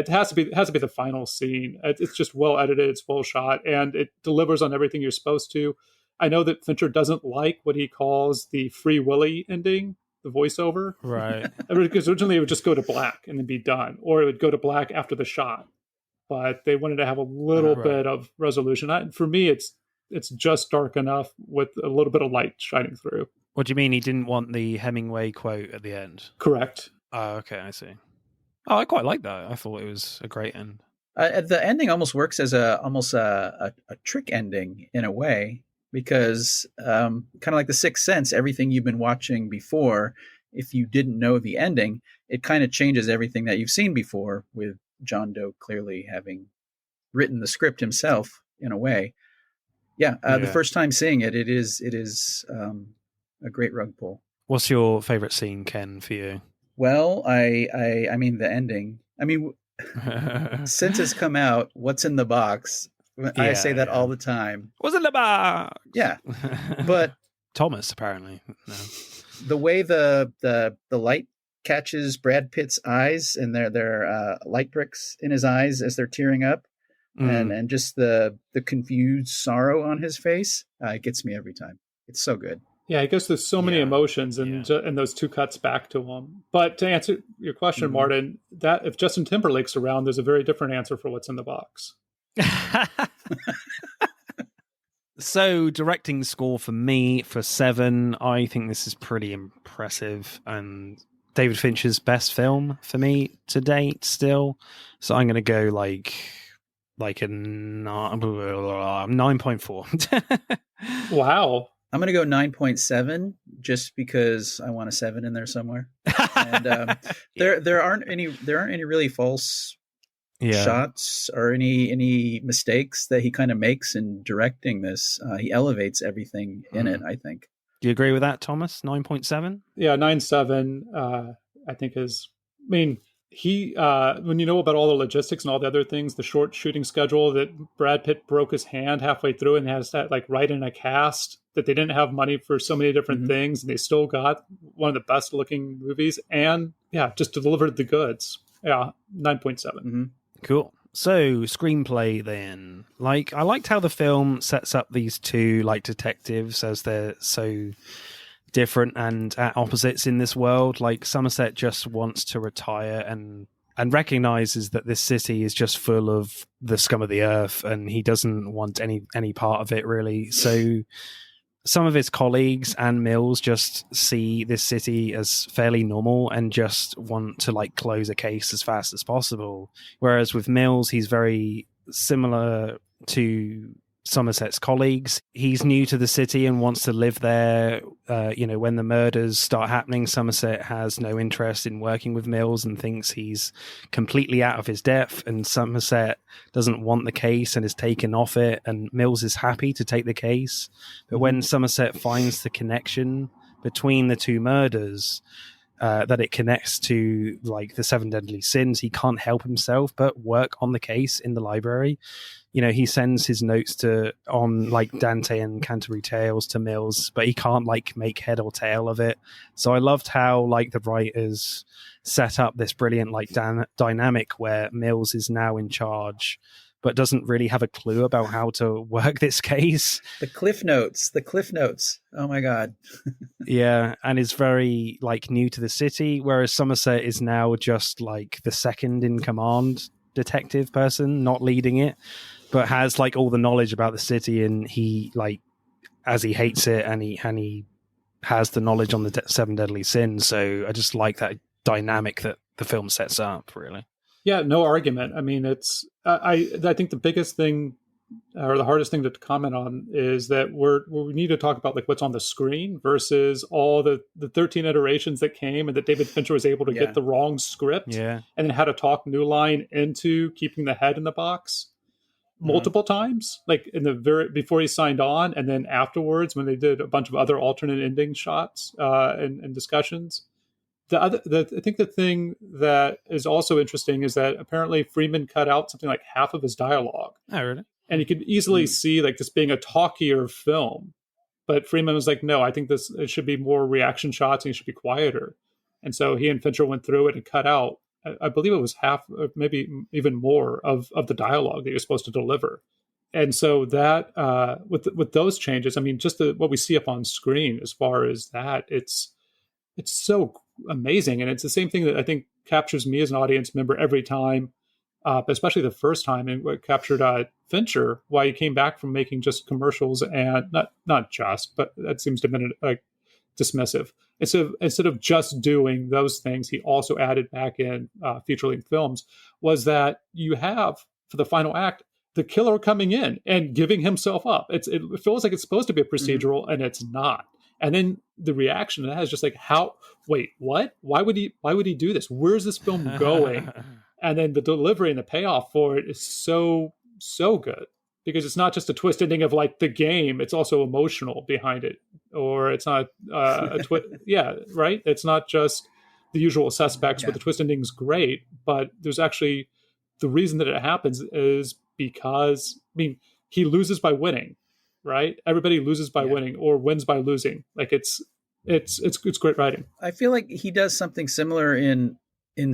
has to be the final scene. It's just well edited, it's well shot, and it delivers on everything you're supposed to. I know that Fincher doesn't like what he calls the Free Willy ending, the voiceover. Right. Because originally it would just go to black and then be done, or it would go to black after the shot. But they wanted to have a little bit of resolution. For me, it's just dark enough with a little bit of light shining through. What do you mean he didn't want the Hemingway quote at the end? Correct. Oh, okay, I see. Oh, I quite like that. I thought it was a great end. The ending almost works as a trick ending in a way, because kind of like The Sixth Sense, everything you've been watching before, if you didn't know the ending, it kind of changes everything that you've seen before, with John Doe clearly having written the script himself in a way. Yeah, the first time seeing it, it is a great rug pull. What's your favorite scene, Ken, for you? Well, I mean the ending. I mean, since it's come out, what's in the box? I say that all the time. What's in the box? Yeah, but Thomas apparently. No. The way the light catches Brad Pitt's eyes, and their light bricks in his eyes as they're tearing up, and just the confused sorrow on his face, it gets me every time. It's so good. Yeah, I guess there's so many emotions and those two cuts back to him. But to answer your question, Martin, that if Justin Timberlake's around, there's a very different answer for what's in the box. So, directing score for me for Se7en, I think this is pretty impressive, and David Fincher's best film for me to date still. So I'm going to go like a 9.4. Wow. I'm going to go 9.7 just because I want a 7 in there somewhere. And there aren't any really false shots or any mistakes that he kind of makes in directing this. He elevates everything in it, I think. Do you agree with that, Thomas? 9.7? Yeah, 9.7 I think is, I mean, he when you know about all the logistics and all the other things, the short shooting schedule, that Brad Pitt broke his hand halfway through and has that like right in a cast, that they didn't have money for so many different things, and they still got one of the best looking movies, and just delivered the goods. 9.7. Cool. So, screenplay then. Like, I liked how the film sets up these two like detectives as they're so different and at opposites in this world. Like, Somerset just wants to retire and recognizes that this city is just full of the scum of the earth, and he doesn't want any part of it, really. So some of his colleagues and Mills just see this city as fairly normal and just want to like close a case as fast as possible. Whereas with Mills, he's very similar to Somerset's colleagues. He's new to the city and wants to live there. When the murders start happening, Somerset has no interest in working with Mills and thinks he's completely out of his depth, and Somerset doesn't want the case and is taken off it, and Mills is happy to take the case. But when Somerset finds the connection between the two murders, that it connects to like the 7 deadly sins, he can't help himself but work on the case in the library. He sends his notes on like Dante and Canterbury Tales to Mills, but he can't like make head or tail of it. So I loved how like the writers set up this brilliant like dynamic where Mills is now in charge, but doesn't really have a clue about how to work this case. The cliff notes. Oh my God. Yeah. And is very like new to the city, whereas Somerset is now just like the second in command detective person, not leading it, but has like all the knowledge about the city, and he like, as he hates it, and he has the knowledge on the 7 deadly sins. So I just like that dynamic that the film sets up, really. Yeah, no argument. I mean, it's I think the biggest thing or the hardest thing to comment on is that we need to talk about like what's on the screen versus all the 13 iterations that came, and that David Fincher was able to get the wrong script and then had to talk New Line into keeping the head in the box multiple times, like in the before he signed on, and then afterwards when they did a bunch of other alternate ending shots and discussions. I think the thing that is also interesting is that apparently Freeman cut out something like half of his dialogue. Oh, really? And you could easily see like this being a talkier film. But Freeman was like, no, I think it should be more reaction shots and it should be quieter. And so he and Fincher went through it and cut out, I believe it was half, maybe even more of the dialogue that you're supposed to deliver. And so that with those changes, I mean, just what we see up on screen as far as that, it's so amazing, and it's the same thing that I think captures me as an audience member every time, but especially the first time, and what captured Fincher, why he came back from making just commercials, and not just, but that seems to have been like dismissive. Instead of just doing those things, he also added back in feature-length films. Was that you have for the final act the killer coming in and giving himself up. It feels like it's supposed to be a procedural, and it's not. And then the reaction to that is just like, how? Wait, what? Why would he do this? Where's this film going? And then the delivery and the payoff for it is so good, because it's not just a twist ending of like the game; it's also emotional behind it, or it's not a twist. Yeah, right. It's not just the usual suspects, but the twist ending is great. But there's actually the reason that it happens is because, I mean, he loses by winning, right? Everybody loses by winning or wins by losing. Like it's great writing. I feel like he does something similar in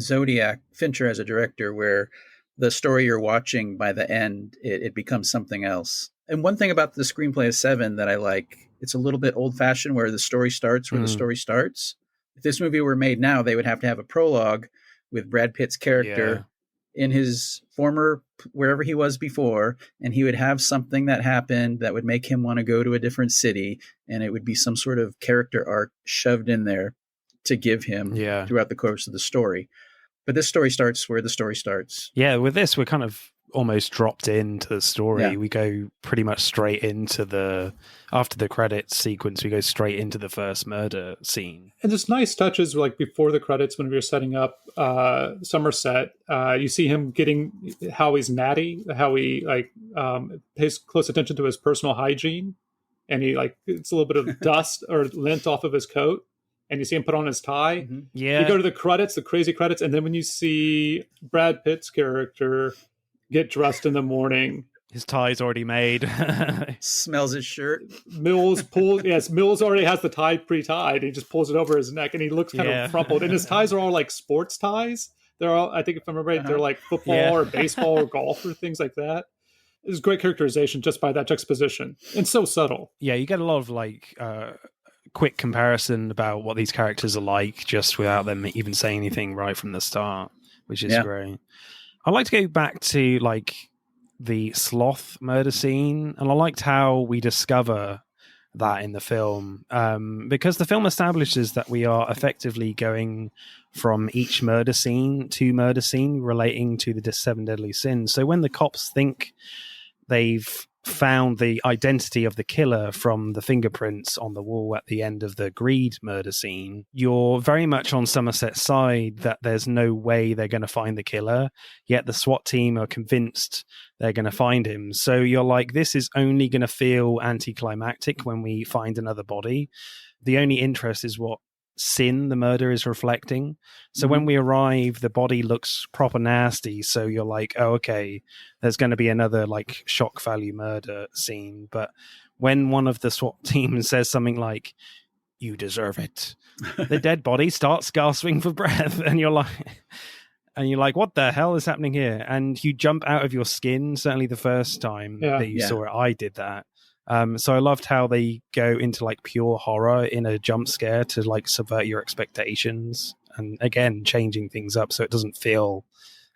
Zodiac, Fincher as a director, where the story you're watching by the end, it becomes something else. And one thing about the screenplay of Se7en that I like, it's a little bit old fashioned, where the story starts where the story starts. If this movie were made now, they would have to have a prologue with Brad Pitt's character in his former, wherever he was before, and he would have something that happened that would make him want to go to a different city, and it would be some sort of character arc shoved in there to give him throughout the course of the story. But this story starts where the story starts. Yeah, with this, we're kind of almost dropped into the story. Yeah. We go pretty much straight into after the credits sequence, we go straight into the first murder scene. And there's nice touches, like before the credits, when we were setting up Somerset, you see him getting how he's natty, how he pays close attention to his personal hygiene. And he it's a little bit of dust or lint off of his coat. And you see him put on his tie. Mm-hmm. Yeah. You go to the credits, the crazy credits. And then when you see Brad Pitt's character get dressed in the morning, his tie's already made. Smells his shirt. Mills already has the tie pre-tied. He just pulls it over his neck, and he looks kind of crumpled. And his ties are all like sports ties. They're all, I think if I remember right, they're like football or baseball or golf or things like that. It's great characterization just by that juxtaposition, and so subtle. Yeah, you get a lot of quick comparison about what these characters are like, just without them even saying anything right from the start, which is great. I'd like to go back to the sloth murder scene, and I liked how we discover that in the film, because the film establishes that we are effectively going from each murder scene to murder scene relating to the 7 deadly sins. So when the cops think they've found the identity of the killer from the fingerprints on the wall at the end of the Greed murder scene, you're very much on Somerset's side that there's no way they're going to find the killer, yet the SWAT team are convinced they're going to find him. So you're like, this is only going to feel anticlimactic when we find another body. The only interest is what sin the murder is reflecting. So when we arrive, the body looks proper nasty, so you're like, oh, okay, there's going to be another shock value murder scene. But when one of the SWAT team says something like, you deserve it, the dead body starts gasping for breath, and you're like, what the hell is happening here? And you jump out of your skin. Certainly the first time that you saw it, I did that. So I loved how they go into pure horror in a jump scare to subvert your expectations, and again changing things up so it doesn't feel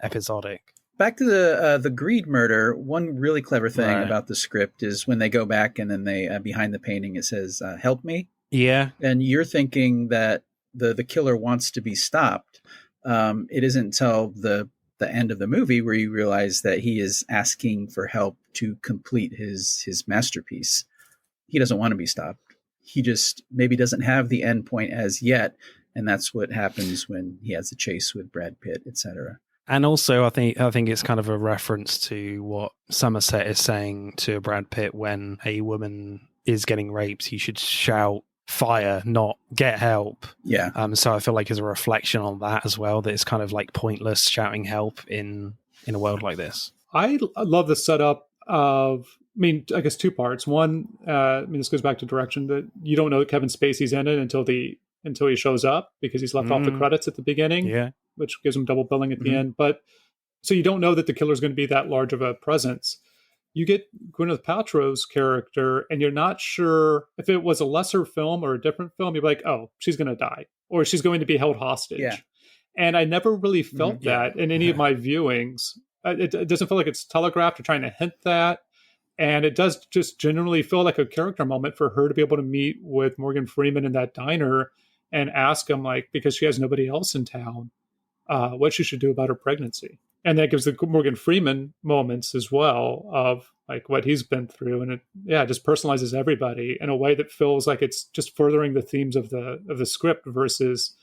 episodic. Back to the Greed murder, one really clever thing about the script is when they go back and then they behind the painting it says help me. Yeah. And you're thinking that the killer wants to be stopped. It isn't until the end of the movie where you realize that he is asking for help to complete his masterpiece. He doesn't want to be stopped. He just maybe doesn't have the end point as yet, and that's what happens when he has a chase with Brad Pitt, etc. And also, I think it's kind of a reference to what Somerset is saying to Brad Pitt when a woman is getting raped. He should shout fire, not get help. Yeah. So I feel like it's a reflection on that as well, that it's kind of pointless shouting help in a world like this. I love the setup of, I guess 2 parts. One, this goes back to direction, that you don't know that Kevin Spacey's in it until he shows up, because he's left off the credits at the beginning, which gives him double billing at the end. But so you don't know that the killer's going to be that large of a presence. you get Gwyneth Paltrow's character, and you're not sure if it was a lesser film or a different film. You're like, oh, she's going to die, or she's going to be held hostage. Yeah. And I never really felt that in any of my viewings. It doesn't feel like it's telegraphed or trying to hint that. And it does just generally feel like a character moment for her to be able to meet with Morgan Freeman in that diner and ask him, like, because she has nobody else in town, what she should do about her pregnancy. And that gives the Morgan Freeman moments as well of like what he's been through. And it just personalizes everybody in a way that feels like it's just furthering the themes of the script versus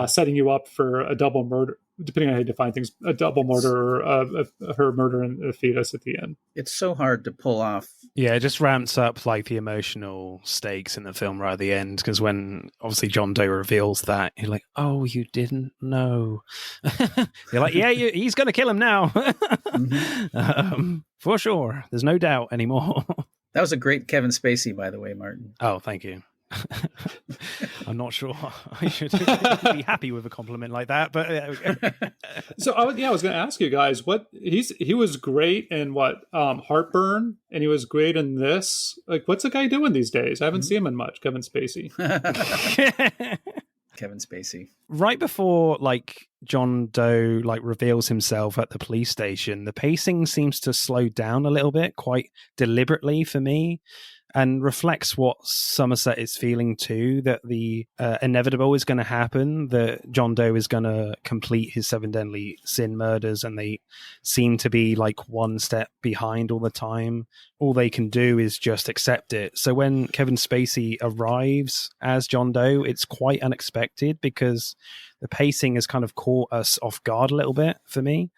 setting you up for a double murder, depending on how you define things, a double murder or her murdering a fetus at the end. It's so hard to pull off. Yeah, it just ramps up like the emotional stakes in the film right at the end, because when obviously John Doe reveals that, you're like, oh, you didn't know. You're like, yeah, he's going to kill him now. For sure. There's no doubt anymore. That was a great Kevin Spacey, by the way, Martin. Oh, thank you. I'm not sure I should be happy with a compliment like that, but So I was going to ask you guys, he was great in Heartburn, and he was great in this. Like, what's the guy doing these days? I haven't seen him in much. Kevin Spacey. Kevin Spacey. Right before like John Doe like reveals himself at the police station, the pacing seems to slow down a little bit, quite deliberately for me, and reflects what Somerset is feeling too, that the inevitable is going to happen, that John Doe is going to complete his 7 deadly sin murders, and they seem to be like one step behind all the time. All they can do is just accept it. So when Kevin Spacey arrives as John Doe, it's quite unexpected because the pacing has kind of caught us off guard a little bit for me.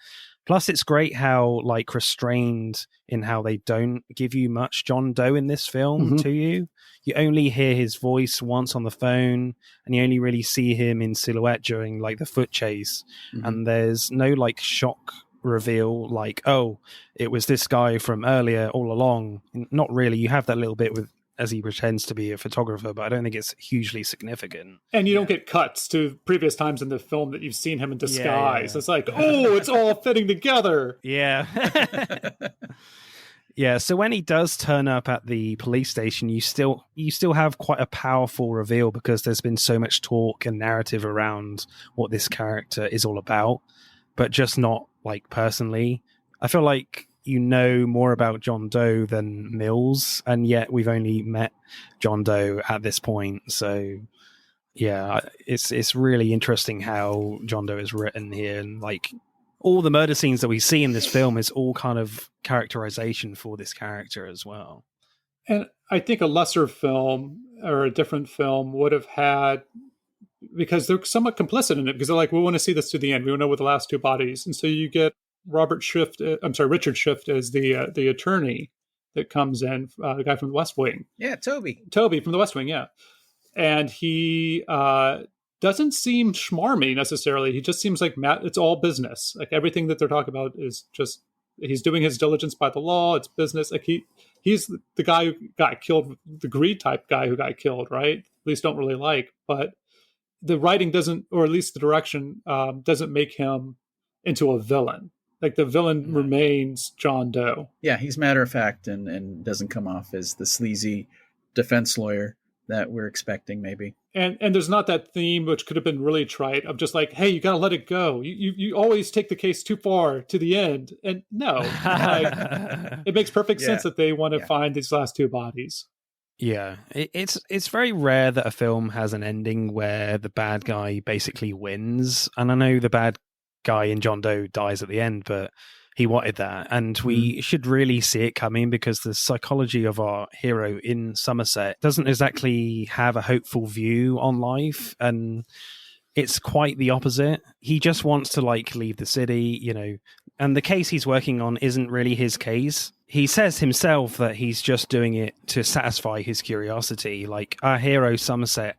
Plus, it's great how like restrained in how they don't give you much John Doe in this film to you. You only hear his voice once on the phone, and you only really see him in silhouette during like the foot chase. And there's no like shock reveal like, oh, it was this guy from earlier all along. Not really. You have that little bit with as he pretends to be a photographer, but I don't think it's hugely significant. And you don't get cuts to previous times in the film that you've seen him in disguise. It's like, oh, it's all fitting together. Yeah. Yeah, so when he does turn up at the police station, you still have quite a powerful reveal because there's been so much talk and narrative around what this character is all about, but just not like personally. I feel like you know more about John Doe than Mills, and yet we've only met John Doe at this point. So yeah, it's really interesting how John Doe is written here, and like all the murder scenes that we see in this film is all kind of characterization for this character as well. And I think a lesser film or a different film would have had, because they're somewhat complicit in it, because they're like, we want to see this to the end. We want to know what the last two bodies. And so you get Richard Schiff as the attorney that comes in, the guy from the West Wing. Yeah, Toby from the West Wing, yeah. And he doesn't seem schmarmy necessarily. He just seems like it's all business. Like everything that they're talking about is just, he's doing his diligence by the law. It's business. Like he's the guy who got killed, the greed type guy who got killed, right? At least don't really like. But the writing doesn't, or at least the direction doesn't make him into a villain. Like the villain remains John Doe. Yeah, he's matter of fact and doesn't come off as the sleazy defense lawyer that we're expecting maybe. And there's not that theme, which could have been really trite, of just like, hey, you got to let it go. You always take the case too far to the end. And no, like, it makes perfect sense that they want to find these last two bodies. Yeah, it's very rare that a film has an ending where the bad guy basically wins. And I know the bad guy in John Doe dies at the end, but he wanted that, and we should really see it coming, because the psychology of our hero in Somerset doesn't exactly have a hopeful view on life, and it's quite the opposite. He just wants to like leave the city, you know, and the case he's working on isn't really his case. He says himself that he's just doing it to satisfy his curiosity. Like our hero Somerset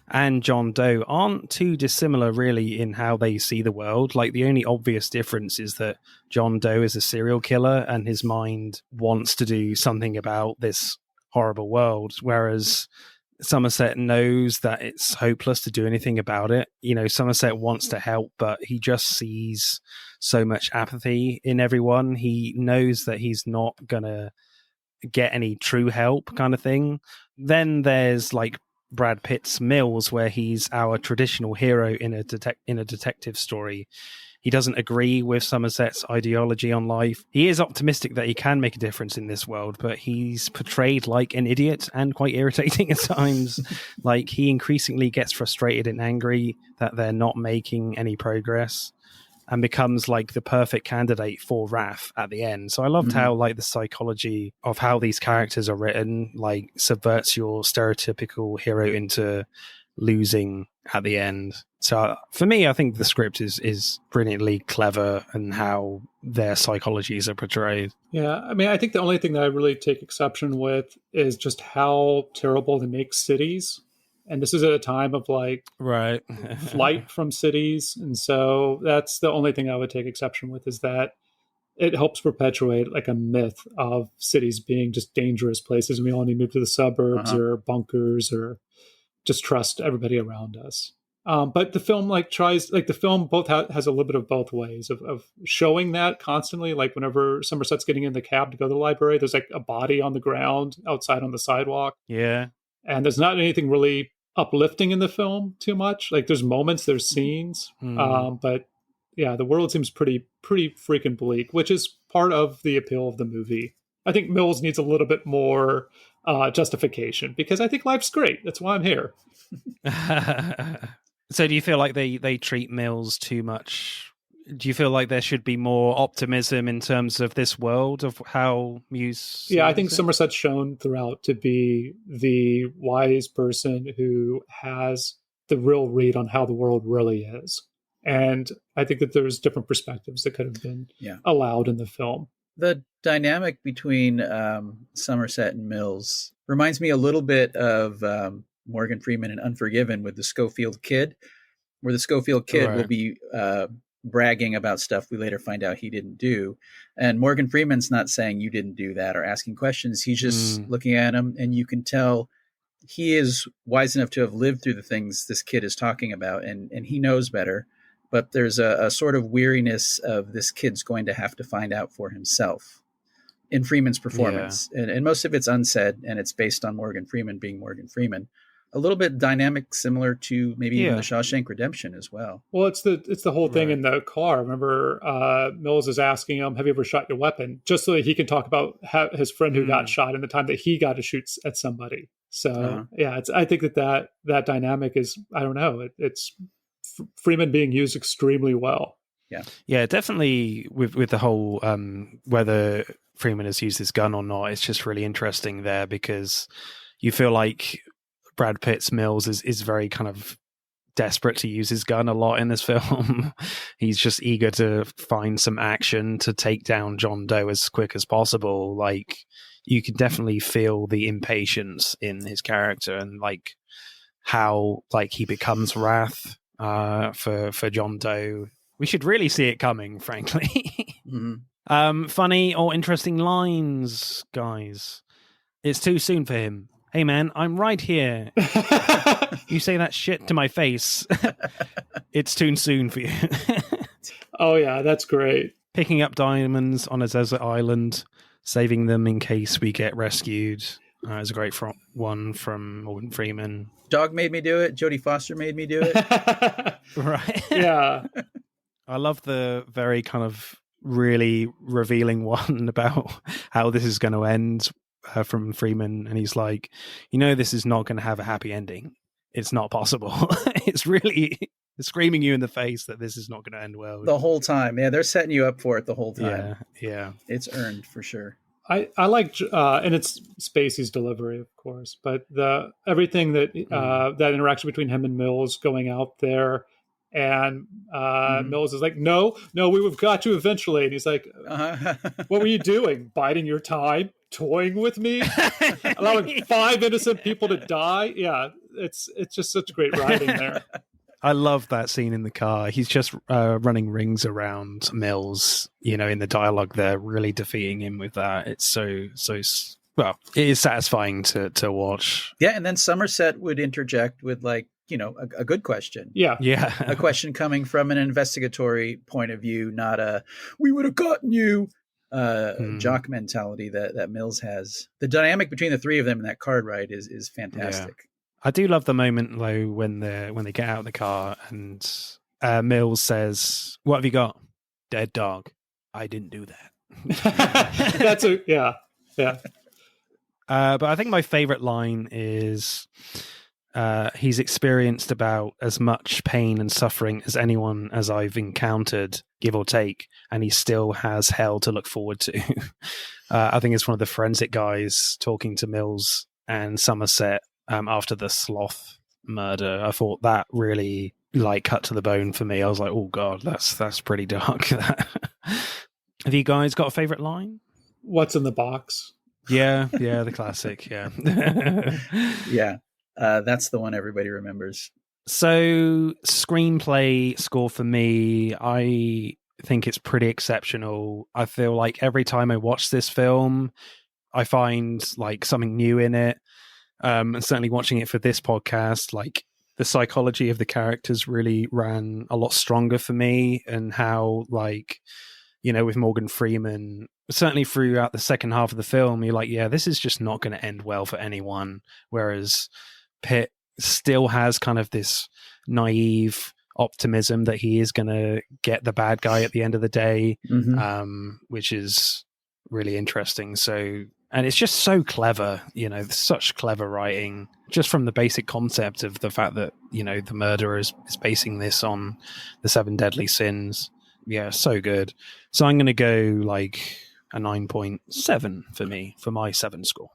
and John Doe aren't too dissimilar really in how they see the world. Like the only obvious difference is that John Doe is a serial killer and his mind wants to do something about this horrible world, whereas Somerset knows that it's hopeless to do anything about it. You know, Somerset wants to help, but he just sees so much apathy in everyone. He knows that he's not gonna get any true help, kind of thing. Then there's like Brad Pitt's Mills, where he's our traditional hero in a detective story. He doesn't agree with Somerset's ideology on life. He is optimistic that he can make a difference in this world, but he's portrayed like an idiot and quite irritating at times. Like, he increasingly gets frustrated and angry that they're not making any progress, and becomes like the perfect candidate for wrath at the end. So I loved how like the psychology of how these characters are written like subverts your stereotypical hero into losing at the end. So for me, I think the script is brilliantly clever and how their psychologies are portrayed. Yeah, I mean, I think the only thing that I really take exception with is just how terrible they make cities. And this is at a time of like right flight from cities. And so that's the only thing I would take exception with, is that it helps perpetuate like a myth of cities being just dangerous places. And we only move to the suburbs or bunkers or just trust everybody around us. But the film the film both has a little bit of both ways of showing that constantly. Like whenever Somerset's getting in the cab to go to the library, there's like a body on the ground outside on the sidewalk. Yeah. And there's not anything really uplifting in the film too much. Like there's moments, there's scenes, but yeah, the world seems pretty freaking bleak, which is part of the appeal of the movie. I think Mills needs a little bit more justification, because I think life's great. That's why I'm here. So do you feel like they treat Mills too much? Do you feel like there should be more optimism in terms of this world of how Muse? Yeah, I think Somerset's shown throughout to be the wise person who has the real read on how the world really is. And I think that there's different perspectives that could have been allowed in the film. The dynamic between Somerset and Mills reminds me a little bit of Morgan Freeman in Unforgiven with the Schofield kid, where the Schofield kid will be bragging about stuff we later find out he didn't do. And Morgan Freeman's not saying you didn't do that or asking questions. He's just looking at him, and you can tell he is wise enough to have lived through the things this kid is talking about, and he knows better. But there's a sort of weariness of this kid's going to have to find out for himself in Freeman's performance. Yeah. And most of it's unsaid, and it's based on Morgan Freeman being Morgan Freeman. A little bit dynamic, similar to maybe even the Shawshank Redemption as well. Well, it's the whole thing in the car. Remember, Mills is asking him, "Have you ever shot your weapon?" Just so that he can talk about his friend who got shot and the time that he got to shoot at somebody. So I think that dynamic is, I don't know, it's Freeman being used extremely well. Yeah, definitely with the whole whether Freeman has used his gun or not, it's just really interesting there, because you feel like Brad Pitt's Mills is very kind of desperate to use his gun a lot in this film. He's just eager to find some action to take down John Doe as quick as possible. Like, you can definitely feel the impatience in his character, and like how like he becomes wrath for John Doe. We should really see it coming, frankly. Funny or interesting lines, guys? It's too soon for him. Hey man, I'm right here. You say that shit to my face. It's too soon for you. Oh yeah, that's great. Picking up diamonds on a desert island, saving them in case we get rescued. Is a great one from Morgan Freeman. Dog made me do it. Jodie Foster made me do it. Right. Yeah. I love the very kind of really revealing one about how this is going to end from Freeman. And he's like, this is not going to have a happy ending. It's not possible. It's really screaming you in the face that this is not going to end well. The whole time. Yeah, they're setting you up for it the whole time. Yeah. It's earned for sure. I like, and it's Spacey's delivery, of course, but everything that that interaction between him and Mills going out there, and Mills is like, no, we've got you eventually, and he's like, what were you doing? Biding your time, toying with me, allowing 5 innocent people to die? Yeah, it's just such great writing there. I love that scene in the car. He's just running rings around Mills, in the dialogue there, really defeating him with that. It's so well, it is satisfying to watch. Yeah, and then Somerset would interject with like, a good question. Yeah. A question coming from an investigatory point of view, not a "we would have gotten you" jock mentality that Mills has. The dynamic between the three of them in that card ride is fantastic. Yeah. I do love the moment though when they get out of the car and Mills says, "What have you got?" "Dead dog." "I didn't do that." Yeah. But I think my favorite line is he's experienced about as much pain and suffering as anyone as I've encountered, give or take, and he still has hell to look forward to. I think it's one of the forensic guys talking to Mills and Somerset after the sloth murder. I thought that really cut to the bone for me. I was like, oh god, that's pretty dark. Have you guys got a favorite line? What's in the box? Yeah, the classic. Yeah. Yeah. That's the one everybody remembers. So, screenplay score for me, I think it's pretty exceptional. I feel like every time I watch this film, I find something new in it. And certainly watching it for this podcast, the psychology of the characters really ran a lot stronger for me, and how with Morgan Freeman, certainly throughout the second half of the film, you're like, yeah, this is just not going to end well for anyone. Whereas Pitt still has kind of this naive optimism that he is going to get the bad guy at the end of the day, which is really interesting. So, and it's just so clever, such clever writing, just from the basic concept of the fact that, the murderer is basing this on the 7 deadly sins. Yeah, so good. So I'm going to go a 9.7 for me, for my 7 score.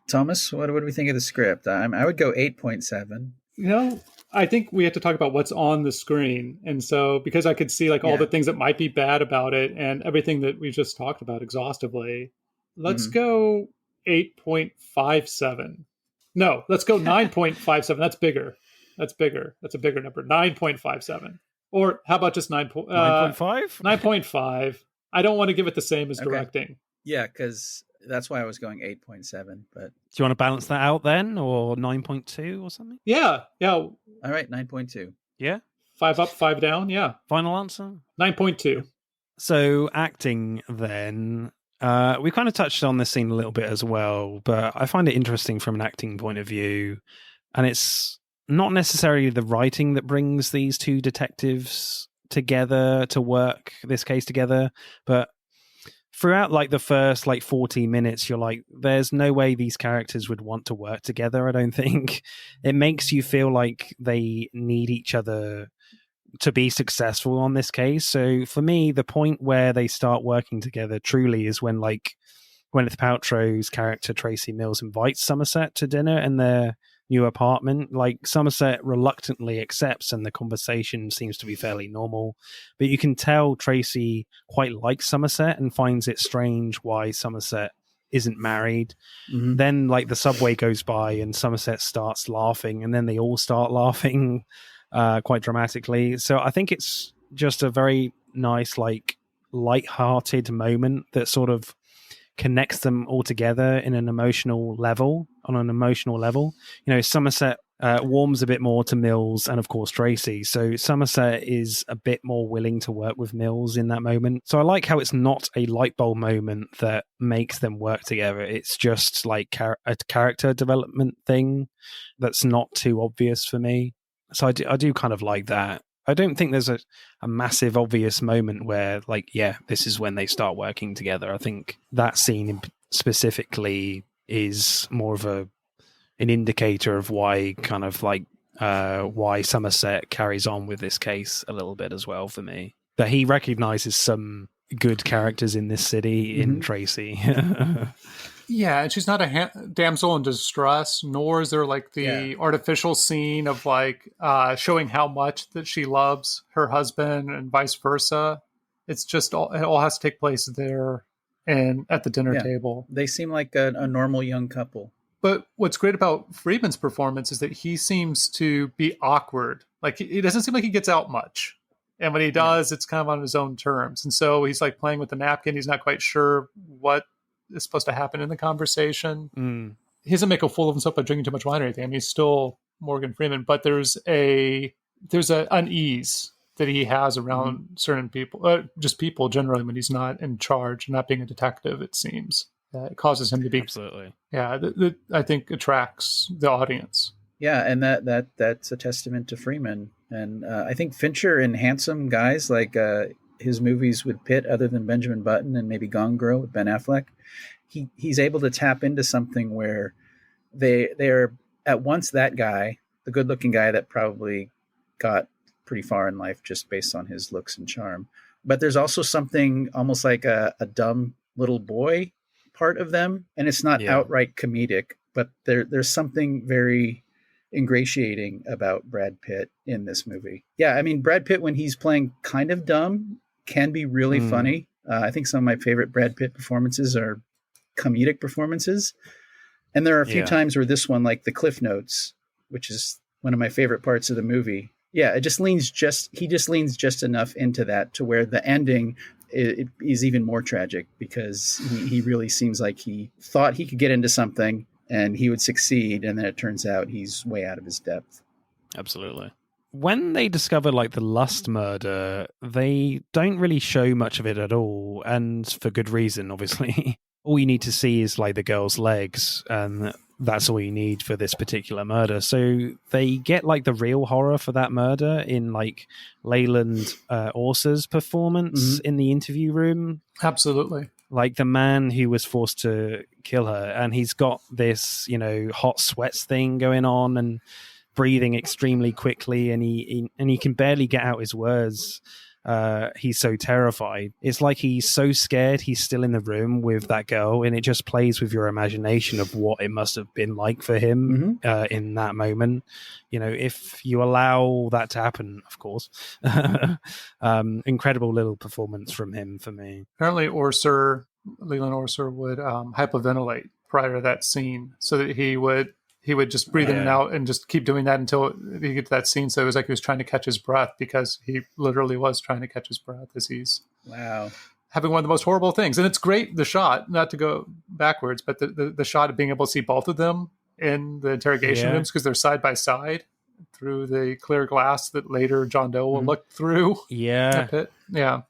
Thomas, what do we think of the script? I would go 8.7. I think we have to talk about what's on the screen. And so, because I could see all the things that might be bad about it and everything that we just talked about exhaustively, let's go 8.57. No, let's go 9.57. That's bigger. That's a bigger number. 9.57. Or how about just 9.5? 9.5. I don't want to give it the same as directing. Yeah, because that's why I was going 8.7. But do you want to balance that out then, or 9.2 or something? Yeah. All right, 9.2. Yeah. 5 up, 5 down. Yeah. Final answer. 9.2. So acting then. We kind of touched on this scene a little bit as well, but I find it interesting from an acting point of view, and it's not necessarily the writing that brings these two detectives together to work this case together, but throughout the first 40 minutes, you're like, there's no way these characters would want to work together. I don't think it makes you feel like they need each other to be successful on this case. So for me, the point where they start working together truly is when Gwyneth Paltrow's character Tracy Mills invites Somerset to dinner in their new apartment. Somerset reluctantly accepts, and the conversation seems to be fairly normal, but you can tell Tracy quite likes Somerset and finds it strange why Somerset isn't married. Then the subway goes by and Somerset starts laughing, and then they all start laughing quite dramatically. So I think it's just a very nice light-hearted moment that sort of connects them all together on an emotional level. Somerset warms a bit more to Mills and of course Tracy, so Somerset is a bit more willing to work with Mills in that moment. So I like how it's not a light bulb moment that makes them work together. It's just a character development thing that's not too obvious for me. So I do kind of like that. I don't think there's a massive obvious moment where this is when they start working together. I think that scene specifically is more of an indicator of why why Somerset carries on with this case a little bit as well for me. That he recognizes some good characters in this city in Tracy. Yeah, and she's not a damsel in distress, nor is there the artificial scene of showing how much that she loves her husband and vice versa. It's just it all has to take place there and at the dinner table. They seem like a normal young couple. But what's great about Friedman's performance is that he seems to be awkward. He doesn't seem like he gets out much. And when he does, it's kind of on his own terms. And so he's playing with the napkin. He's not quite sure what is supposed to happen in the conversation. He doesn't make a fool of himself by drinking too much wine or anything. I mean, he's still Morgan Freeman, but there's a unease that he has around certain people, just people generally when he's not in charge, not being a detective. It seems it causes him to be Absolutely. Yeah, that I think attracts the audience. Yeah, and that's a testament to Freeman. And I think Fincher in handsome guys like his movies with Pitt, other than Benjamin Button and maybe Gone Girl with Ben Affleck, he's able to tap into something where they're at once that guy, the good-looking guy that probably got pretty far in life just based on his looks and charm. But there's also something almost like a dumb little boy part of them, and it's not outright comedic, but there's something very ingratiating about Brad Pitt in this movie. Yeah, I mean, Brad Pitt, when he's playing kind of dumb, can be really funny. I think some of my favorite Brad Pitt performances are comedic performances. And there are a few times where this one, like the Cliff Notes, which is one of my favorite parts of the movie. Yeah, he just leans just enough into that to where the ending is even more tragic, because he really seems like he thought he could get into something and he would succeed, and then it turns out he's way out of his depth. Absolutely. When they discover like the Lust murder, they don't really show much of it at all, and for good reason, obviously. All you need to see is like the girl's legs, and that's all you need for this particular murder. So they get like the real horror for that murder in like Leyland Orsa's performance in the interview room. Absolutely. Like the man who was forced to kill her, and he's got this, hot sweats thing going on and breathing extremely quickly, and he can barely get out his words. He's so terrified. It's like he's so scared he's still in the room with that girl, and it just plays with your imagination of what it must have been like for him in that moment. If you allow that to happen, of course. Incredible little performance from him for me. Apparently Leland Orser would hyperventilate prior to that scene, so that he would just breathe in and out and just keep doing that until he get to that scene. So it was like he was trying to catch his breath, because he literally was trying to catch his breath as he's having one of the most horrible things. And it's great, the shot, not to go backwards, but the shot of being able to see both of them in the interrogation rooms, because they're side by side through the clear glass that later John Doe will look through. Yeah. Yeah,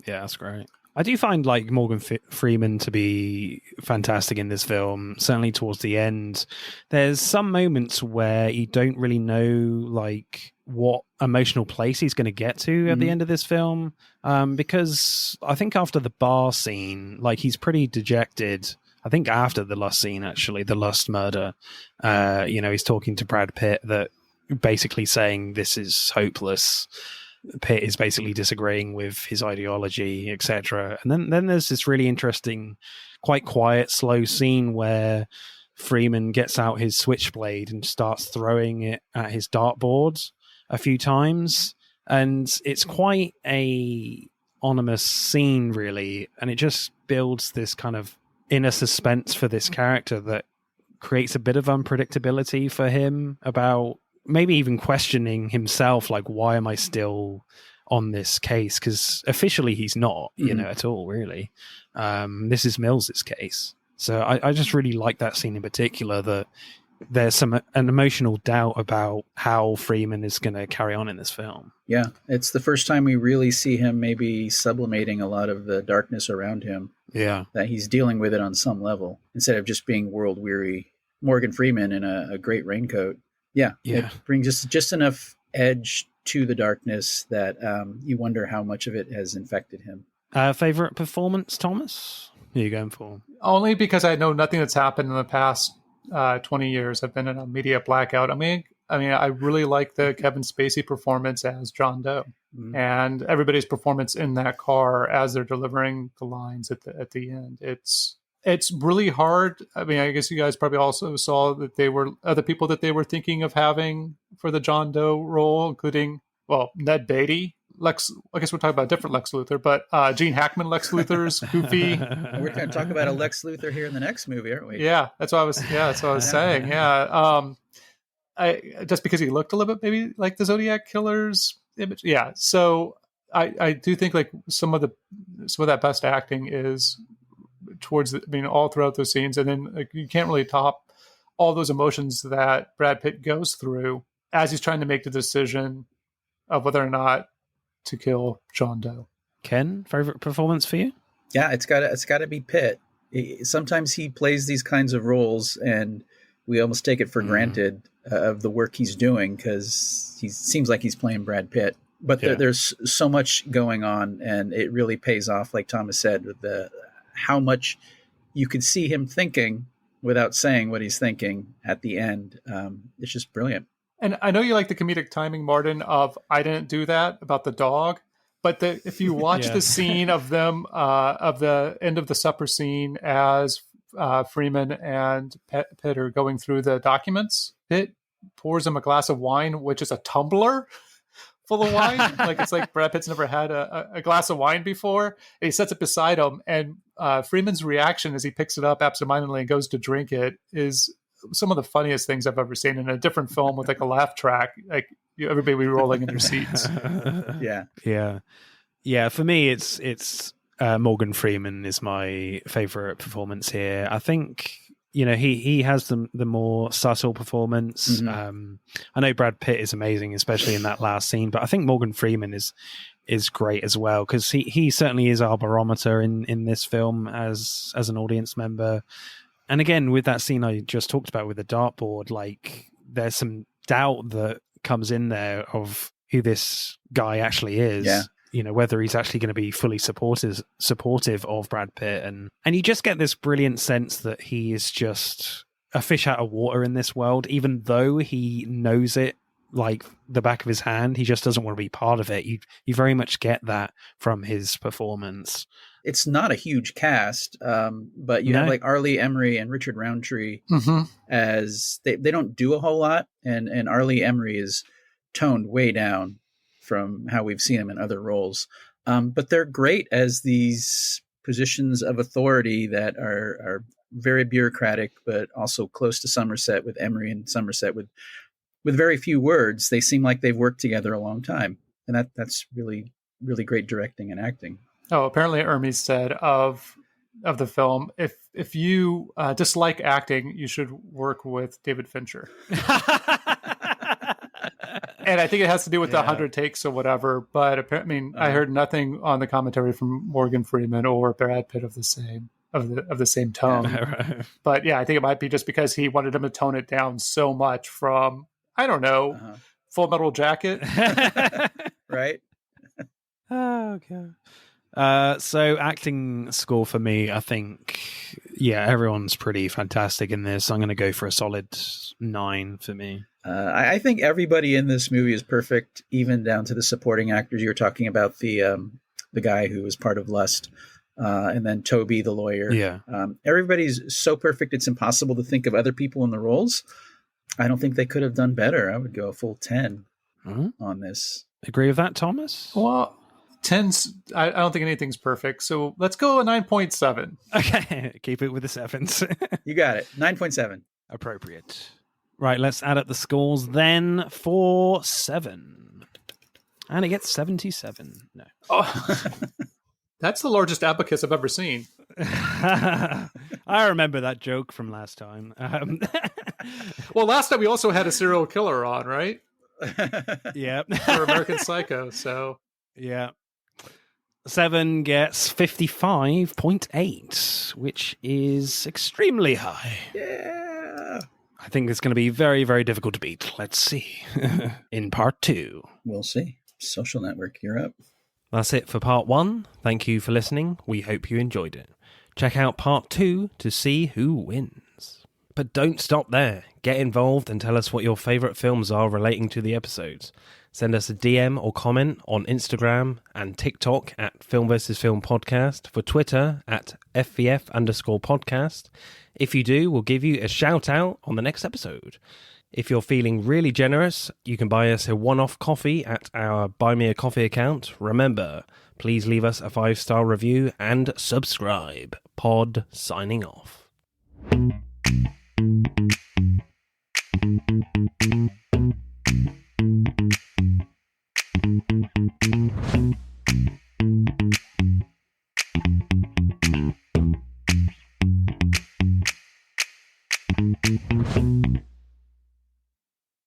that's great. I do find like Morgan Freeman to be fantastic in this film, certainly towards the end. There's some moments where you don't really know like what emotional place he's going to get to at the end of this film, because I think after the bar scene, like he's pretty dejected. I think after the lust scene, actually, the lust murder, he's talking to Brad Pitt, that basically saying this is hopeless. Pitt is basically disagreeing with his ideology, etc. And then there's this really interesting, quite quiet, slow scene where Freeman gets out his switchblade and starts throwing it at his dartboard a few times. And it's quite a ominous scene, really. And it just builds this kind of inner suspense for this character that creates a bit of unpredictability for him about maybe even questioning himself, like, why am I still on this case? Because officially he's not, at all, really. This is Mills's case. So I just really like that scene in particular, that there's an emotional doubt about how Freeman is going to carry on in this film. Yeah, it's the first time we really see him maybe sublimating a lot of the darkness around him. Yeah. That he's dealing with it on some level, instead of just being world-weary Morgan Freeman in a great raincoat. Yeah, it brings just enough edge to the darkness that you wonder how much of it has infected him. Favorite performance, Thomas? Who are you going for? Only because I know nothing that's happened in the past 20 years. I've been in a media blackout. I mean, I really like the Kevin Spacey performance as John Doe, and everybody's performance in that car as they're delivering the lines at the end. It's really hard. I mean, I guess you guys probably also saw that they were other people that they were thinking of having for the John Doe role, including, Ned Beatty. I guess we're talking about a different Lex Luthor, but Gene Hackman Lex Luthor's goofy. We're going to talk about a Lex Luthor here in the next movie, aren't we? Yeah, that's what I was saying. Yeah. Just because he looked a little bit maybe like the Zodiac Killer's image. Yeah. So I do think like some of that best acting is towards all throughout those scenes, and then like, you can't really top all those emotions that Brad Pitt goes through as he's trying to make the decision of whether or not to kill John Doe. Ken, favorite performance for you? Yeah, it's got to be Pitt. Sometimes he plays these kinds of roles, and we almost take it for granted of the work he's doing because he seems like he's playing Brad Pitt. But there's so much going on, and it really pays off, like Thomas said, with how much you could see him thinking without saying what he's thinking at the end. It's just brilliant. And I know you like the comedic timing, Martin, of I didn't do that about the dog. But if you watch the scene of them, of the end of the supper scene as Freeman and Pitt are going through the documents, Pitt pours him a glass of wine, which is a tumbler full of wine. Like it's like Brad Pitt's never had a glass of wine before. And he sets it beside him. And Freeman's reaction as he picks it up absentmindedly and goes to drink it is some of the funniest things I've ever seen in a different film with like a laugh track. Like everybody be rolling in their seats. Yeah. For me, it's Morgan Freeman is my favorite performance here. I think he has the more subtle performance. Mm-hmm. I know Brad Pitt is amazing, especially in that last scene, but I think Morgan Freeman is great as well because he certainly is our barometer in this film as an audience member. And again, with that scene I just talked about with the dartboard, like there's some doubt that comes in there of who this guy actually is. Yeah. Whether he's actually going to be fully supportive of Brad Pitt. And you just get this brilliant sense that he is just a fish out of water in this world, even though he knows it like the back of his hand. He just doesn't want to be part of it. You very much get that from his performance. It's not a huge cast, but you have like Arlie Emery and Richard Roundtree as they don't do a whole lot. And Arlie Emery is toned way down from how we've seen him in other roles. But they're great as these positions of authority that are very bureaucratic, but also close to Somerset with Emery and Somerset with very few words. They seem like they've worked together a long time. And that's really, really great directing and acting. Oh, apparently Hermes said of the film, if you dislike acting, you should work with David Fincher. And I think it has to do with the 100 takes or whatever. But I heard nothing on the commentary from Morgan Freeman or Brad Pitt of the same tone. Right. But yeah, I think it might be just because he wanted him to tone it down so much from, I don't know, Full Metal Jacket. Right. Oh, okay. So acting score for me, I think, everyone's pretty fantastic in this. I'm going to go for a solid 9 for me. I think everybody in this movie is perfect, even down to the supporting actors. You were talking about the guy who was part of Lust, and then Toby, the lawyer. Yeah. Everybody's so perfect, it's impossible to think of other people in the roles. I don't think they could have done better. I would go a full 10 on this. Agree with that, Thomas? Well, 10's, I don't think anything's perfect. So let's go a 9.7. Okay. Keep it with the 7s. You got it. 9.7. Appropriate. Right, let's add up the scores then for 7. And it gets 77. No. Oh, that's the largest abacus I've ever seen. I remember that joke from last time. Well, last time we also had a serial killer on, right? Yeah. For American Psycho, so. Yeah. 7 gets 55.8, which is extremely high. Yeah. I think it's going to be very, very difficult to beat. Let's see. In part 2. We'll see. Social Network, you're up. That's it for part 1. Thank you for listening. We hope you enjoyed it. Check out part 2 to see who wins. But don't stop there. Get involved and tell us what your favourite films are relating to the episodes. Send us a DM or comment on Instagram and TikTok at Film vs. Film Podcast, for Twitter at FVF_podcast. If you do, we'll give you a shout out on the next episode. If you're feeling really generous, you can buy us a one-off coffee at our Buy Me a Coffee account. Remember, please leave us a 5-star review and subscribe. Pod signing off.